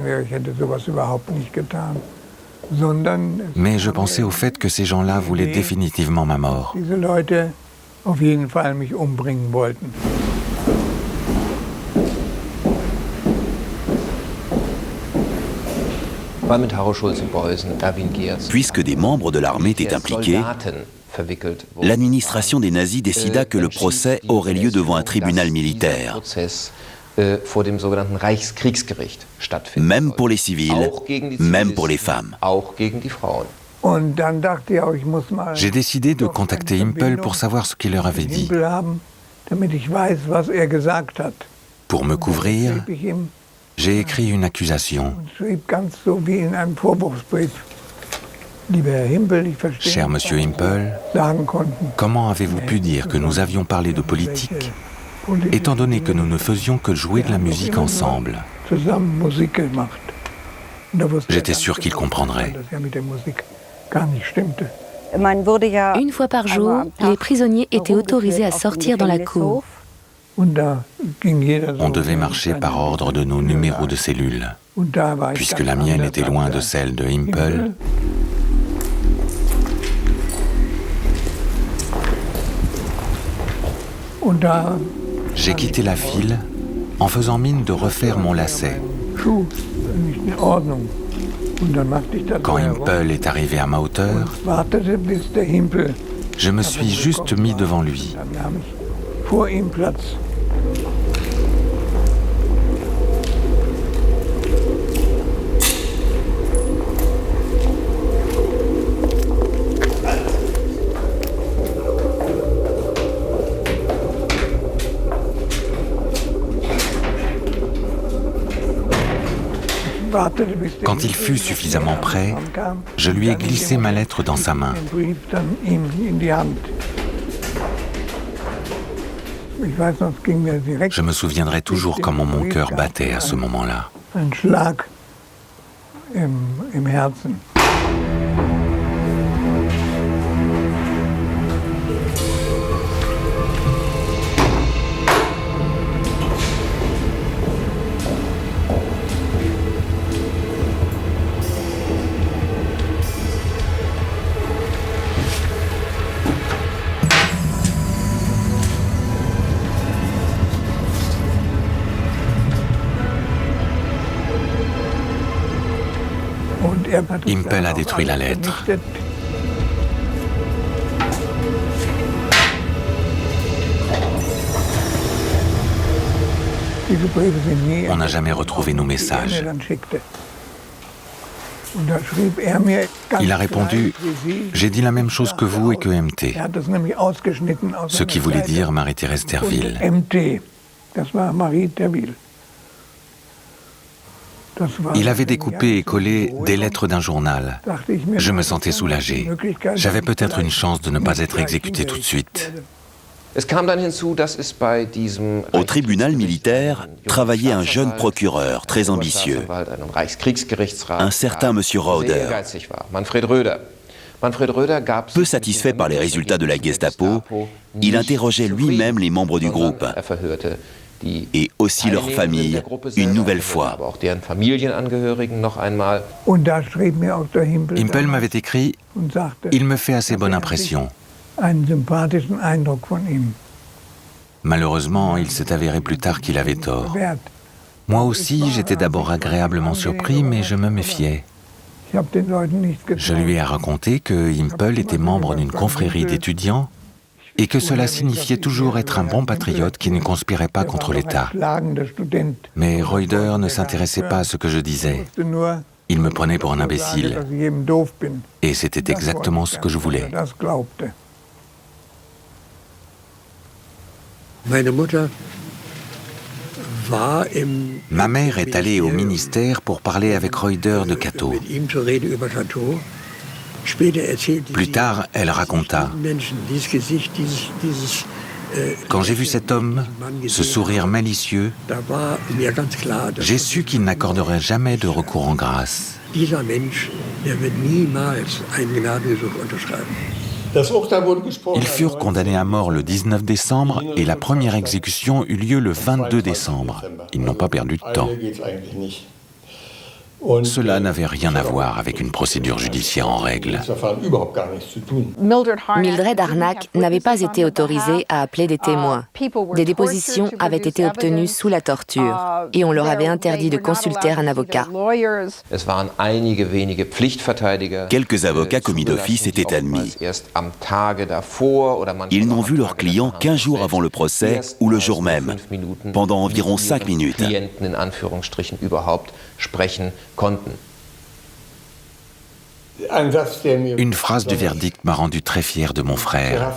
Mais je pensais au fait que ces gens-là voulaient définitivement ma mort. Puisque des membres de l'armée étaient impliqués, l'administration des nazis décida que le procès aurait lieu devant un tribunal militaire, même pour les civils, même pour les femmes. J'ai décidé de contacter Impel pour savoir ce qu'il leur avait dit. Pour me couvrir, j'ai écrit une accusation. Cher Monsieur Impel, comment avez-vous pu dire que nous avions parlé de politique, étant donné que nous ne faisions que jouer de la musique ensemble? J'étais sûr qu'il comprendrait. Une fois par jour, les prisonniers étaient autorisés à sortir dans la cour. On devait marcher par ordre de nos numéros de cellule. Puisque la mienne était loin de celle de Impel, j'ai quitté la file en faisant mine de refaire mon lacet. Quand Impel est arrivé à ma hauteur, je me suis juste mis devant lui. Quand il fut suffisamment prêt, je lui ai glissé ma lettre dans sa main. Je me souviendrai toujours comment mon cœur battait à ce moment-là. Impel a détruit la lettre. On n'a jamais retrouvé nos messages. Il a répondu « J'ai dit la même chose que vous et que MT », ce qui voulait dire Marie-Thérèse Derville. Il avait découpé et collé des lettres d'un journal. Je me sentais soulagé. J'avais peut-être une chance de ne pas être exécuté tout de suite. Au tribunal militaire travaillait un jeune procureur très ambitieux, un certain Monsieur Roeder. Peu satisfait par les résultats de la Gestapo, il interrogeait lui-même les membres du groupe et aussi leurs familles une nouvelle fois. Impel m'avait écrit « Il me fait assez bonne impression ». Malheureusement, il s'est avéré plus tard qu'il avait tort. Moi aussi, j'étais d'abord agréablement surpris, mais je me méfiais. Je lui ai raconté que Impel était membre d'une confrérie d'étudiants et que cela signifiait toujours être un bon patriote qui ne conspirait pas contre l'État. Mais Roeder ne s'intéressait pas à ce que je disais. Il me prenait pour un imbécile. Et c'était exactement ce que je voulais. Ma mère est allée au ministère pour parler avec Roeder de Cateau. Plus tard, elle raconta « Quand j'ai vu cet homme, ce sourire malicieux, j'ai su qu'il n'accorderait jamais de recours en grâce. » Ils furent condamnés à mort le 19 décembre et la première exécution eut lieu le 22 décembre. Ils n'ont pas perdu de temps. Cela n'avait rien à voir avec une procédure judiciaire en règle. Mildred Harnack n'avait pas été autorisée à appeler des témoins. Des dépositions avaient été obtenues sous la torture et on leur avait interdit de consulter un avocat. Quelques avocats commis d'office étaient admis. Ils n'ont vu leurs clients qu'1 jour avant le procès ou le jour même, pendant environ 5 minutes. Une phrase du verdict m'a rendu très fier de mon frère.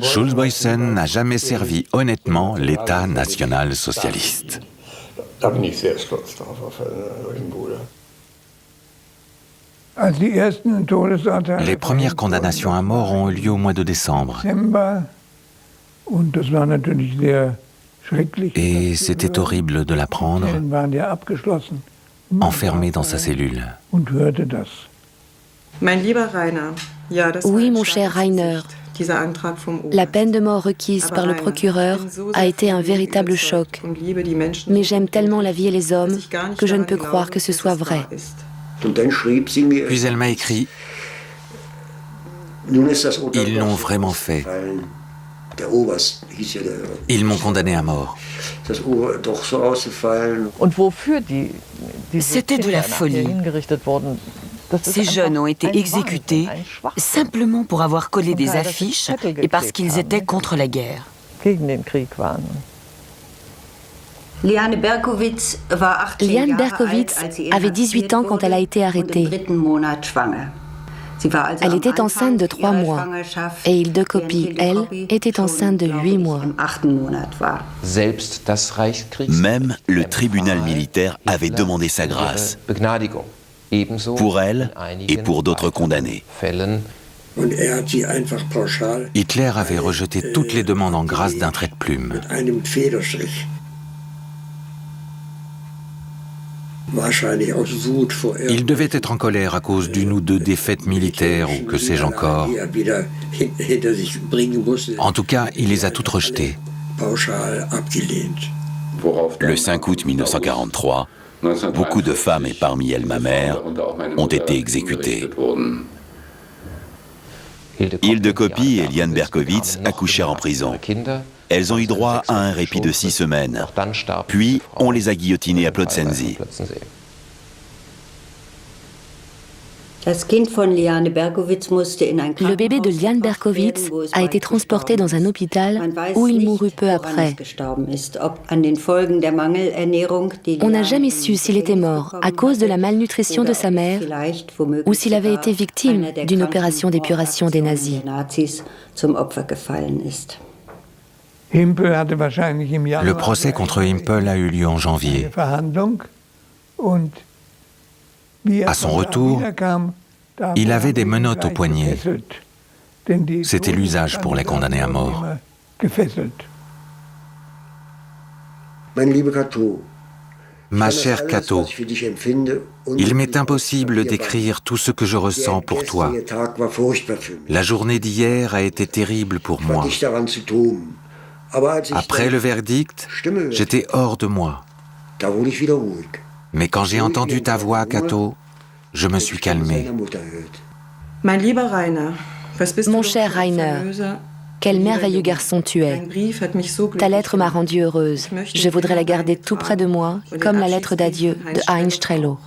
Schulze-Boysen n'a jamais servi honnêtement l'État national-socialiste. Les premières condamnations à mort ont eu lieu au mois de décembre. Et c'était horrible de l'apprendre, enfermé dans sa cellule. Oui, mon cher Rainer, la peine de mort requise par le procureur a été un véritable choc. Mais j'aime tellement la vie et les hommes que je ne peux croire que ce soit vrai. Puis elle m'a écrit « Ils l'ont vraiment fait. Ils m'ont condamné à mort. » C'était de la folie. Ces jeunes ont été exécutés simplement pour avoir collé des affiches et parce qu'ils étaient contre la guerre. Liane Berkowitz avait 18 ans quand elle a été arrêtée. Elle était enceinte de 3 mois et Hilde Koppy, elle, était enceinte de 8 mois. Même le tribunal militaire avait demandé sa grâce, pour elle et pour d'autres condamnés. Hitler avait rejeté toutes les demandes en grâce d'un trait de plume. Il devait être en colère à cause d'une ou deux défaites militaires ou que sais-je encore. En tout cas, il les a toutes rejetées. Le 5 août 1943, beaucoup de femmes, et parmi elles ma mère, ont été exécutées. Hilde Koppy et Liane Berkowitz accouchèrent en prison. Elles ont eu droit à un répit de 6 semaines. Puis, on les a guillotinées à Plötzensee. Le bébé de Liane Berkowitz a été transporté dans un hôpital où il mourut peu après. On n'a jamais su s'il était mort à cause de la malnutrition de sa mère ou s'il avait été victime d'une opération d'épuration des nazis. Le procès contre Himpel a eu lieu en janvier. À son retour, il avait des menottes aux poignets. C'était l'usage pour les condamnés à mort. Ma chère Cato, il m'est impossible d'écrire tout ce que je ressens pour toi. La journée d'hier a été terrible pour moi. Après le verdict, j'étais hors de moi. Mais quand j'ai entendu ta voix, Cato, je me suis calmé. Mon cher Rainer, quel merveilleux garçon tu es. Ta lettre m'a rendue heureuse. Je voudrais la garder tout près de moi, comme la lettre d'adieu de Hein Strello.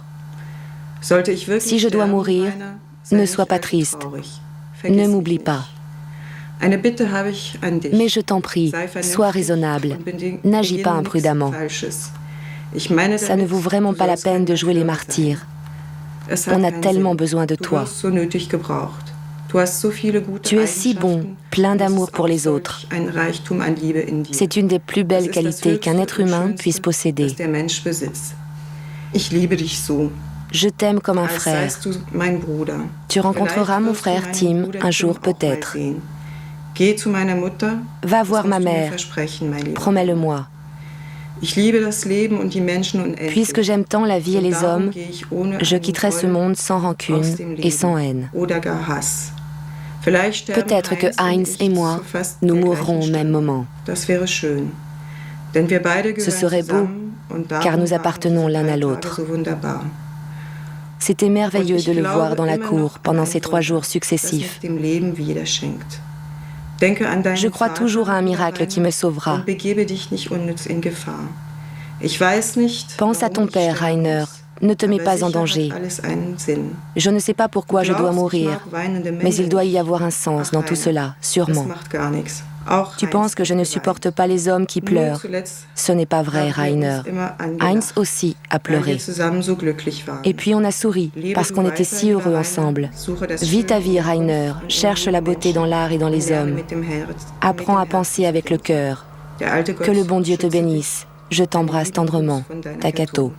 Si je dois mourir, ne sois pas triste. Ne m'oublie pas. Mais je t'en prie, sois raisonnable. N'agis pas imprudemment. Ça ne vaut vraiment pas la peine de jouer les martyrs. On a tellement besoin de toi. Tu es si bon, plein d'amour pour les autres. C'est une des plus belles qualités qu'un être humain puisse posséder. Je t'aime comme un frère. Tu rencontreras mon frère Tim un jour peut-être. Va voir ma mère. Promets-le-moi. Puisque j'aime tant la vie et les hommes, je quitterai ce monde sans rancune et sans haine. Peut-être que Heinz et moi, nous mourrons au même moment. Ce serait beau, car nous appartenons l'un à l'autre. C'était merveilleux de le voir dans la cour pendant ces 3 jours successifs. Je crois toujours à un miracle qui me sauvera. Pense à ton père, Rainer. Ne te mets pas en danger. Je ne sais pas pourquoi je dois mourir, mais il doit y avoir un sens dans tout cela, sûrement. Tu penses que je ne supporte pas les hommes qui pleurent. Ce n'est pas vrai, Rainer. Heinz aussi a pleuré. Et puis on a souri, parce qu'on était si heureux ensemble. Vis ta vie, Rainer. Cherche la beauté dans l'art et dans les hommes. Apprends à penser avec le cœur. Que le bon Dieu te bénisse. Je t'embrasse tendrement. Ta Cato.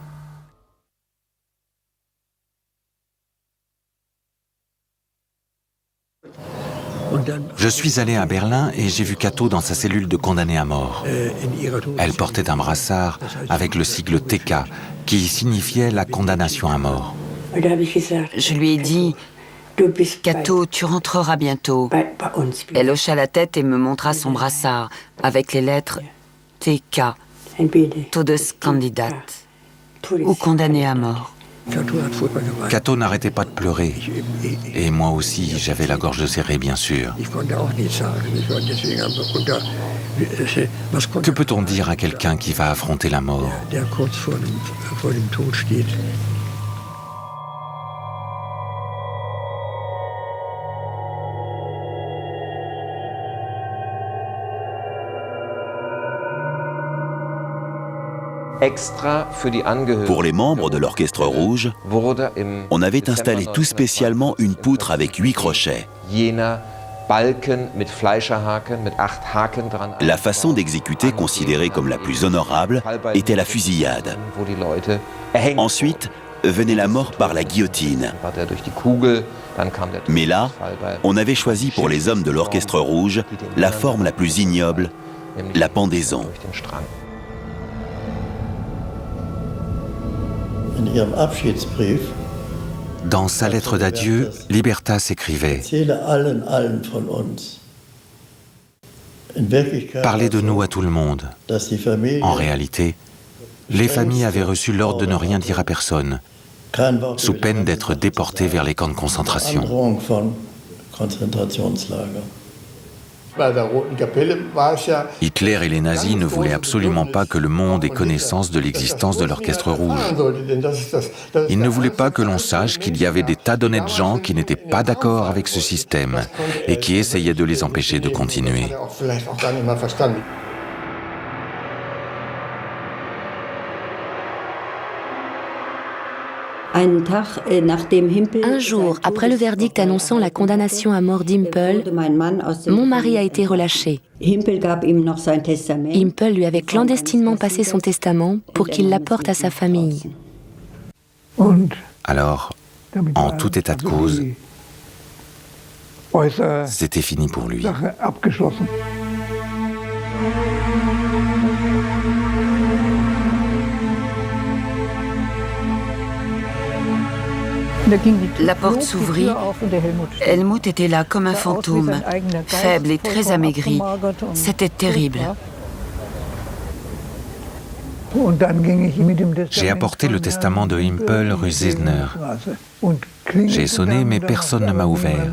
Je suis allé à Berlin et j'ai vu Cato dans sa cellule de condamnés à mort. Elle portait un brassard avec le sigle TK, qui signifiait la condamnation à mort. Je lui ai dit, Cato, tu rentreras bientôt. Elle hocha la tête et me montra son brassard avec les lettres TK, Todeskandidat, ou condamné à mort. Cato n'arrêtait pas de pleurer. Et moi aussi, j'avais la gorge serrée, bien sûr. Que peut-on dire à quelqu'un qui va affronter la mort ? Pour les membres de l'Orchestre Rouge, on avait installé tout spécialement une poutre avec 8 crochets. La façon d'exécuter, considérée comme la plus honorable, était la fusillade. Ensuite, venait la mort par la guillotine. Mais là, on avait choisi pour les hommes de l'Orchestre Rouge la forme la plus ignoble, la pendaison. Dans sa lettre d'adieu, Libertas écrivait « Parlez de nous à tout le monde ». En réalité, les familles avaient reçu l'ordre de ne rien dire à personne, sous peine d'être déportées vers les camps de concentration. Hitler et les nazis ne voulaient absolument pas que le monde ait connaissance de l'existence de l'Orchestre Rouge. Ils ne voulaient pas que l'on sache qu'il y avait des tas d'honnêtes gens qui n'étaient pas d'accord avec ce système et qui essayaient de les empêcher de continuer. Un jour, après le verdict annonçant la condamnation à mort d'Impel, mon mari a été relâché. Impel lui avait clandestinement passé son testament pour qu'il l'apporte à sa famille. Alors, en tout état de cause, c'était fini pour lui. La porte s'ouvrit. Helmut était là comme un fantôme, faible et très amaigri. C'était terrible. J'ai apporté le testament de Impel rue Zizner. J'ai sonné, mais personne ne m'a ouvert.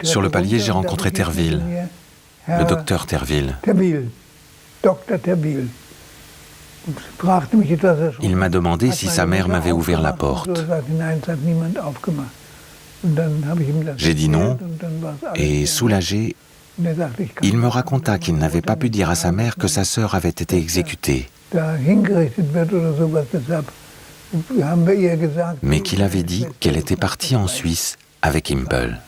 Sur le palier, j'ai rencontré Terville, le docteur Terville. Il m'a demandé si sa mère m'avait ouvert la porte. J'ai dit non, et soulagé, il me raconta qu'il n'avait pas pu dire à sa mère que sa sœur avait été exécutée, mais qu'il avait dit qu'elle était partie en Suisse avec Impel.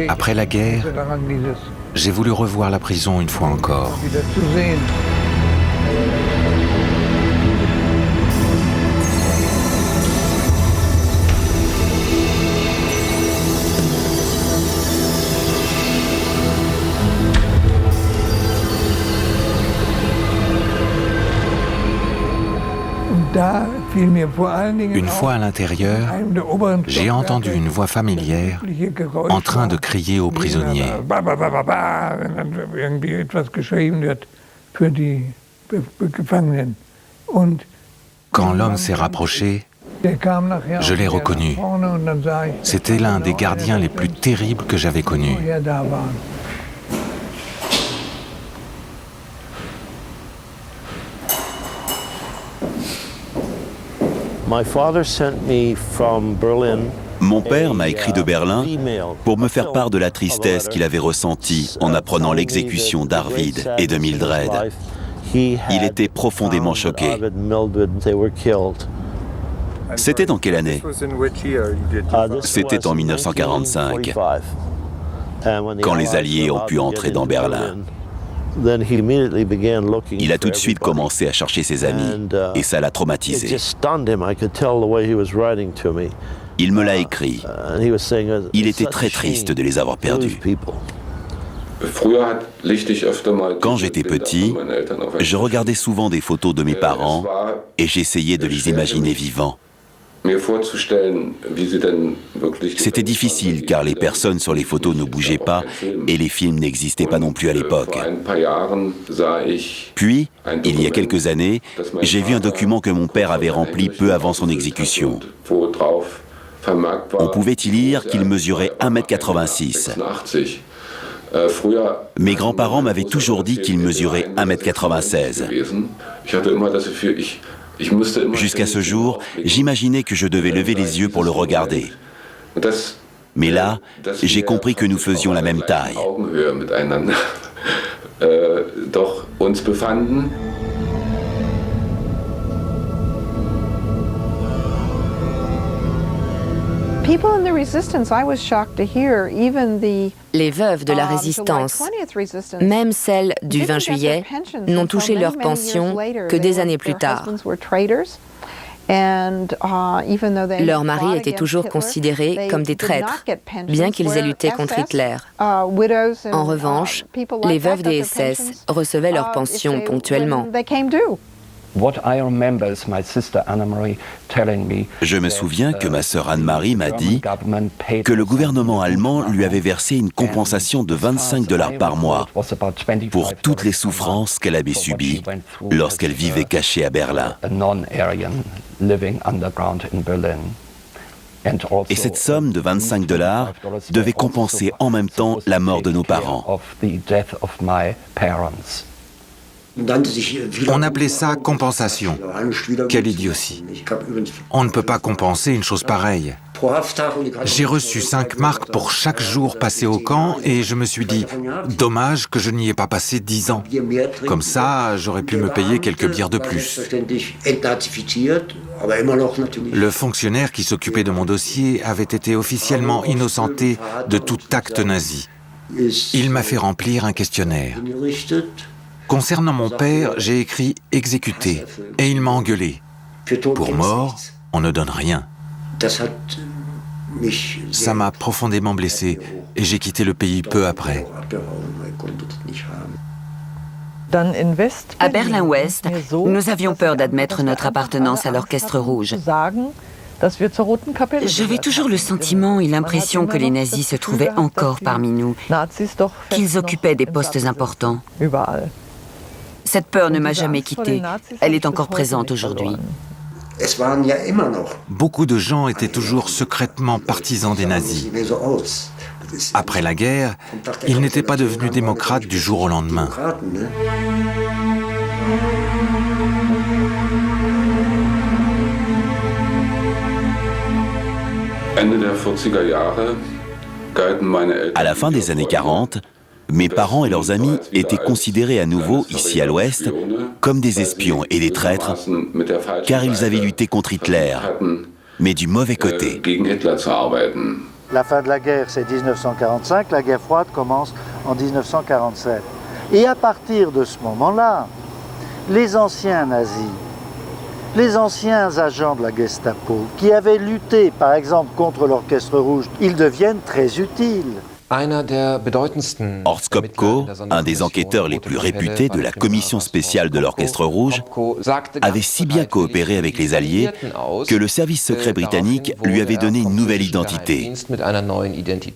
Après la guerre, j'ai voulu revoir la prison une fois encore. Une fois à l'intérieur, j'ai entendu une voix familière en train de crier aux prisonniers. Quand l'homme s'est rapproché, je l'ai reconnu. C'était l'un des gardiens les plus terribles que j'avais connus. Mon père m'a écrit de Berlin pour me faire part de la tristesse qu'il avait ressentie en apprenant l'exécution d'Arvid et de Mildred. Il était profondément choqué. C'était en quelle année? C'était en 1945, quand les Alliés ont pu entrer dans Berlin. Il a tout de suite commencé à chercher ses amis et ça l'a traumatisé. Il me l'a écrit. Il était très triste de les avoir perdus. Quand j'étais petit, je regardais souvent des photos de mes parents et j'essayais de les imaginer vivants. C'était difficile car les personnes sur les photos ne bougeaient pas et les films n'existaient pas non plus à l'époque. Puis, il y a quelques années, j'ai vu un document que mon père avait rempli peu avant son exécution. On pouvait y lire qu'il mesurait 1,86 m. Mes grands-parents m'avaient toujours dit qu'il mesurait 1,96 m. Jusqu'à ce jour, j'imaginais que je devais lever les yeux pour le regarder. Mais là, j'ai compris que nous faisions la même taille. Les veuves de la résistance, même celles du 20 juillet, n'ont touché leur pension que des années plus tard. Leurs maris étaient toujours considérés comme des traîtres, bien qu'ils aient lutté contre Hitler. En revanche, les veuves des SS recevaient leur pension ponctuellement. Je me souviens que ma sœur Anne-Marie m'a dit que le gouvernement allemand lui avait versé une compensation de $25 par mois pour toutes les souffrances qu'elle avait subies lorsqu'elle vivait cachée à Berlin. Et cette somme de $25 devait compenser en même temps la mort de nos parents. On appelait ça compensation. Quelle idiotie. On ne peut pas compenser une chose pareille. J'ai reçu 5 marks pour chaque jour passé au camp et je me suis dit, dommage que je n'y ai pas passé 10 ans. Comme ça, j'aurais pu me payer quelques bières de plus. Le fonctionnaire qui s'occupait de mon dossier avait été officiellement innocenté de tout acte nazi. Il m'a fait remplir un questionnaire. Concernant mon père, j'ai écrit « exécuté » et il m'a engueulé. Pour mort, on ne donne rien. Ça m'a profondément blessé et j'ai quitté le pays peu après. À Berlin-Ouest, nous avions peur d'admettre notre appartenance à l'Orchestre Rouge. J'avais toujours le sentiment et l'impression que les nazis se trouvaient encore parmi nous, qu'ils occupaient des postes importants. Cette peur ne m'a jamais quittée. Elle est encore présente aujourd'hui. Beaucoup de gens étaient toujours secrètement partisans des nazis. Après la guerre, ils n'étaient pas devenus démocrates du jour au lendemain. À la fin des années 40, mes parents et leurs amis étaient considérés à nouveau, ici à l'Ouest, comme des espions et des traîtres, car ils avaient lutté contre Hitler, mais du mauvais côté. La fin de la guerre, c'est 1945, la guerre froide commence en 1947. Et à partir de ce moment-là, les anciens nazis, les anciens agents de la Gestapo, qui avaient lutté, par exemple, contre l'Orchestre Rouge, ils deviennent très utiles. Horst Kopko, un des enquêteurs les plus réputés de la commission spéciale de l'Orchestre Rouge, avait si bien coopéré avec les Alliés que le service secret britannique lui avait donné une nouvelle identité.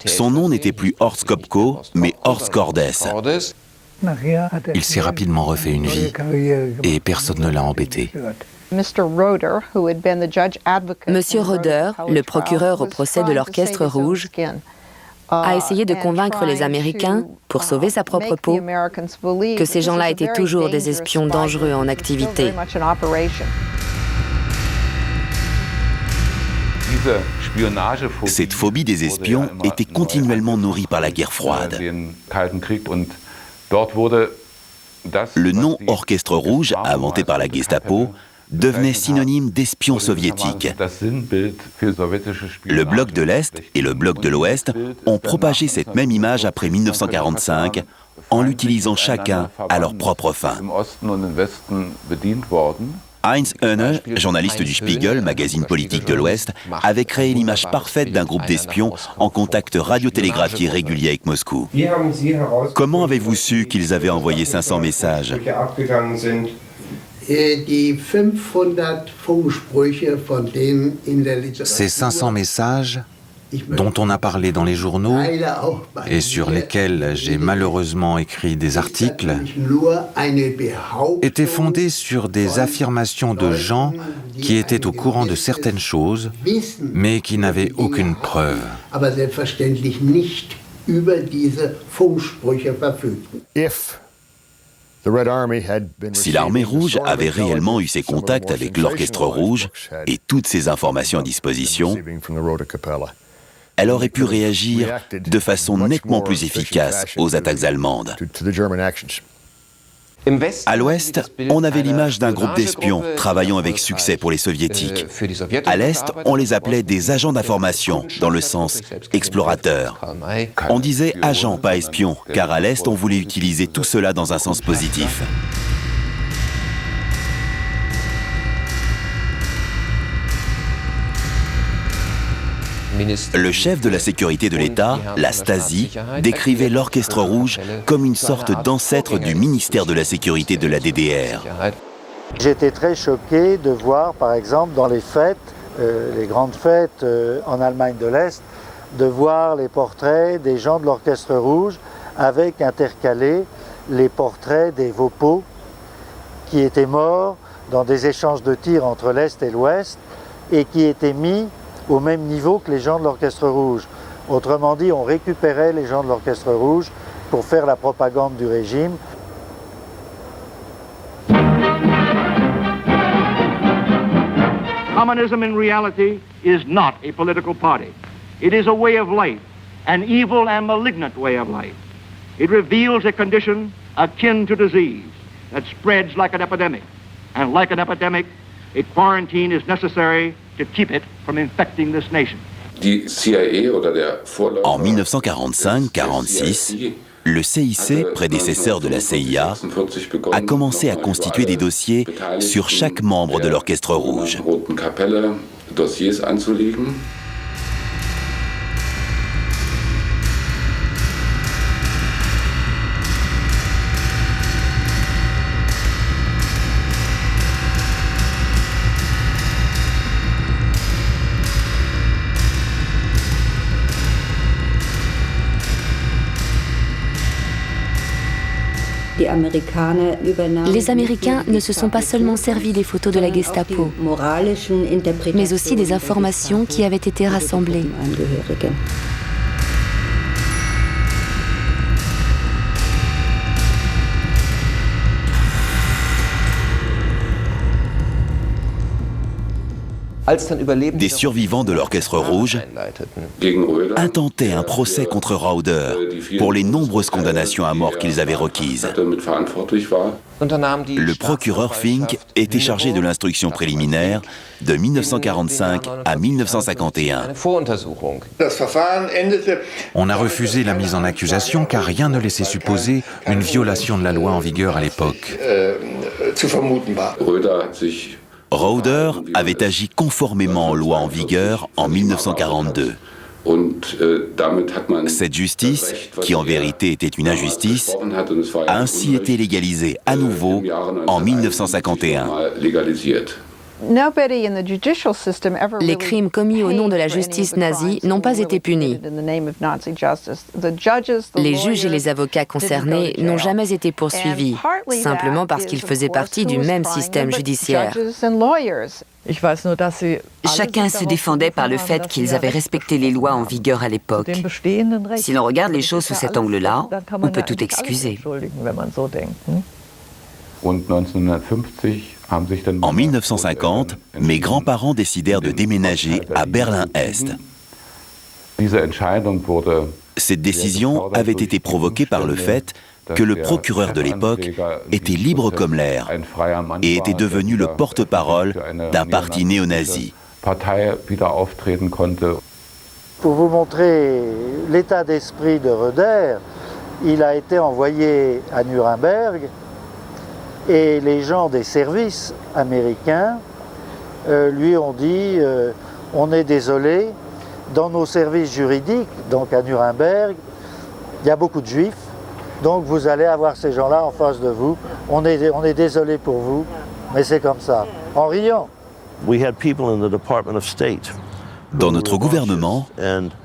Son nom n'était plus Horst Kopko, mais Horst Cordes. Il s'est rapidement refait une vie et personne ne l'a embêté. Monsieur Roeder, le procureur au procès de l'Orchestre Rouge, a essayé de convaincre les Américains, pour sauver sa propre peau, que ces gens-là étaient toujours des espions dangereux en activité. Cette phobie des espions était continuellement nourrie par la guerre froide. Le nom Orchestre Rouge, inventé par la Gestapo, devenait synonyme d'espions soviétiques. Le bloc de l'Est et le bloc de l'Ouest ont propagé cette même image après 1945 en l'utilisant chacun à leur propre fin. Heinz Höhne, journaliste du Spiegel, magazine politique de l'Ouest, avait créé l'image parfaite d'un groupe d'espions en contact radiotélégraphié régulier avec Moscou. Comment avez-vous su qu'ils avaient envoyé 500 messages ? Ces 500 messages dont on a parlé dans les journaux et sur lesquels j'ai malheureusement écrit des articles étaient fondés sur des affirmations de gens qui étaient au courant de certaines choses, mais qui n'avaient aucune preuve. Si l'armée rouge avait réellement eu ses contacts avec l'Orchestre Rouge et toutes ces informations à disposition, elle aurait pu réagir de façon nettement plus efficace aux attaques allemandes. À l'Ouest, on avait l'image d'un groupe d'espions travaillant avec succès pour les Soviétiques. À l'Est, on les appelait des agents d'information, dans le sens explorateur. On disait agents, pas espions, car à l'Est, on voulait utiliser tout cela dans un sens positif. Le chef de la sécurité de l'État, la Stasi, décrivait l'Orchestre Rouge comme une sorte d'ancêtre du ministère de la Sécurité de la DDR. J'étais très choqué de voir, par exemple, dans les fêtes, les grandes fêtes en Allemagne de l'Est, de voir les portraits des gens de l'Orchestre Rouge avec intercalés les portraits des Vopos qui étaient morts dans des échanges de tirs entre l'Est et l'Ouest et qui étaient mis au même niveau que les gens de l'Orchestre Rouge. Autrement dit, on récupérait les gens de l'Orchestre Rouge pour faire la propagande du régime. Communism in reality is not a political party. It is a way of life, an evil and malignant way of life. It reveals a condition akin to disease that spreads like an epidemic. And like an epidemic, a quarantine is necessary to keep it from infecting this nation. En 1945-46, le CIC, prédécesseur de la CIA, a commencé à constituer des dossiers sur chaque membre de l'Orchestre Rouge. Les Américains ne se sont pas seulement servis des photos de la Gestapo, mais aussi des informations qui avaient été rassemblées. Des survivants de l'Orchestre Rouge intentaient un procès contre Rauder pour les nombreuses condamnations à mort qu'ils avaient requises. Le procureur Fink était chargé de l'instruction préliminaire de 1945 à 1951. On a refusé la mise en accusation car rien ne laissait supposer une violation de la loi en vigueur à l'époque. Rauder avait agi conformément aux lois en vigueur en 1942. Cette justice, qui en vérité était une injustice, a ainsi été légalisée à nouveau en 1951. Les crimes commis au nom de la justice nazie n'ont pas été punis. Les juges et les avocats concernés n'ont jamais été poursuivis, simplement parce qu'ils faisaient partie du même système judiciaire. Chacun se défendait par le fait qu'ils avaient respecté les lois en vigueur à l'époque. Si l'on regarde les choses sous cet angle-là, on peut tout excuser. En 1950, mes grands-parents décidèrent de déménager à Berlin-Est. Cette décision avait été provoquée par le fait que le procureur de l'époque était libre comme l'air et était devenu le porte-parole d'un parti néo-nazi. Pour vous montrer l'état d'esprit de Röder, il a été envoyé à Nuremberg et les gens des services américains lui ont dit on est désolé, dans nos services juridiques, donc à Nuremberg, il y a beaucoup de juifs, donc vous allez avoir ces gens-là en face de vous. On est désolé pour vous, mais c'est comme ça, en riant. Dans notre gouvernement,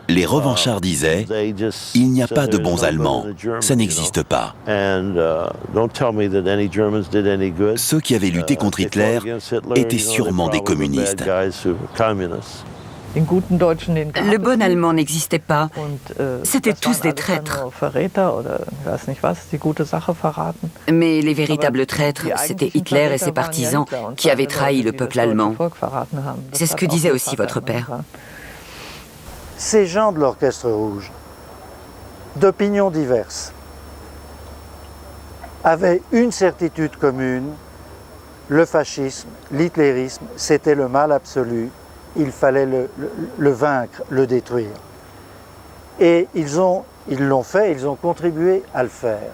les revanchards disaient « Il n'y a pas de bons Allemands, ça n'existe pas ». Ceux qui avaient lutté contre Hitler étaient sûrement des communistes. Le bon Allemand n'existait pas. C'étaient tous des traîtres. Mais les véritables traîtres, c'était Hitler et ses partisans qui avaient trahi le peuple allemand. C'est ce que disait aussi votre père. Ces gens de l'Orchestre Rouge, d'opinions diverses, avaient une certitude commune: le fascisme, l'hitlérisme, c'était le mal absolu. Il fallait le vaincre, le détruire. Et ils l'ont fait, ils ont contribué à le faire.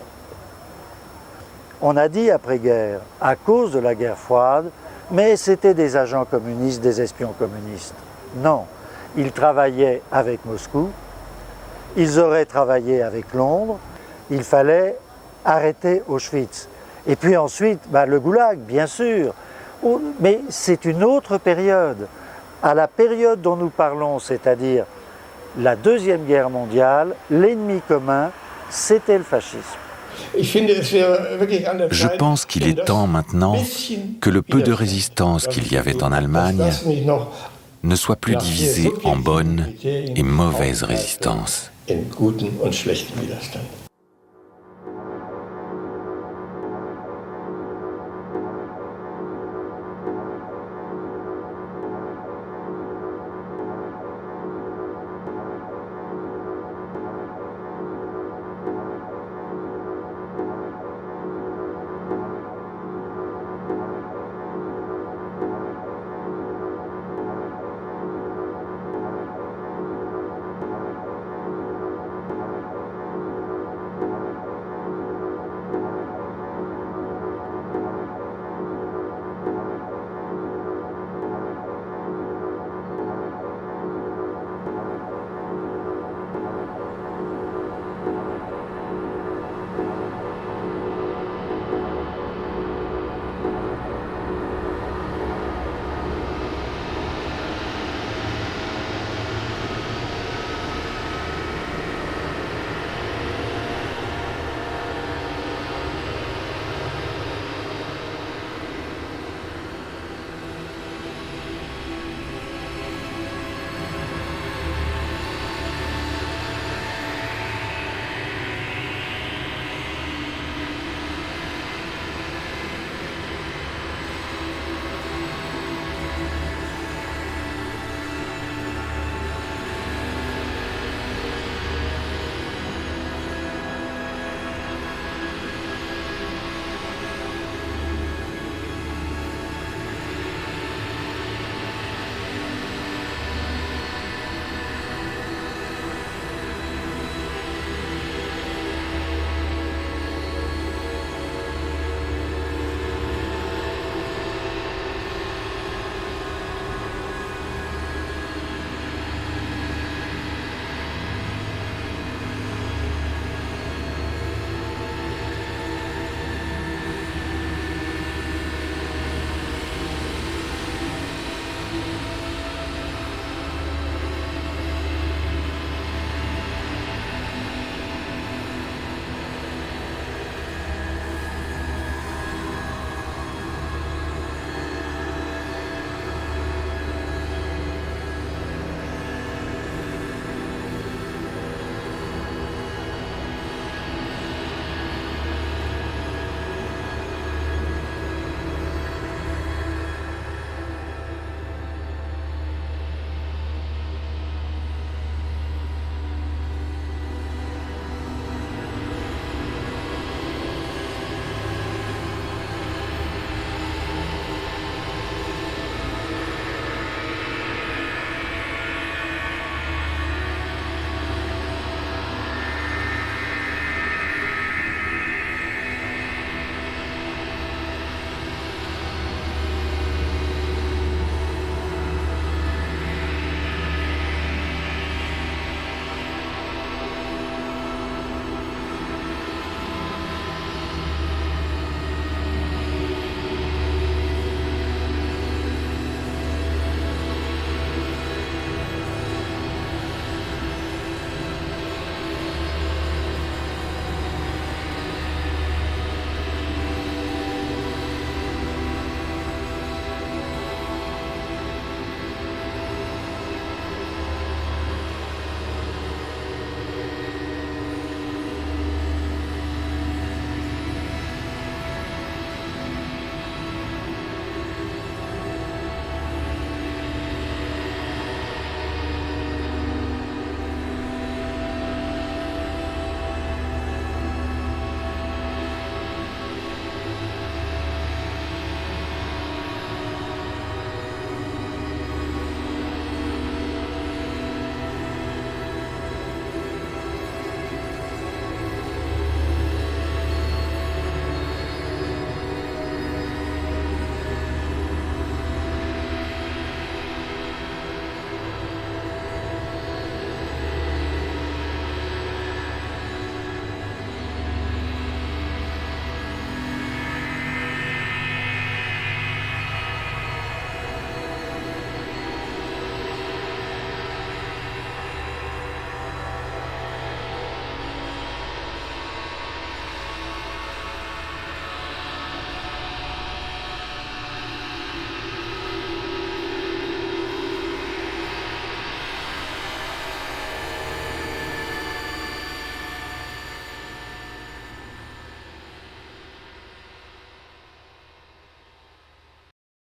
On a dit après-guerre, à cause de la guerre froide, mais c'était des agents communistes, des espions communistes. Non, ils travaillaient avec Moscou, ils auraient travaillé avec Londres, il fallait arrêter Auschwitz. Et puis ensuite, le goulag, bien sûr. Mais c'est une autre période. À la période dont nous parlons, c'est-à-dire la Deuxième Guerre mondiale, l'ennemi commun, c'était le fascisme. Je pense qu'il est temps maintenant que le peu de résistance qu'il y avait en Allemagne ne soit plus divisé en bonne et mauvaise résistance.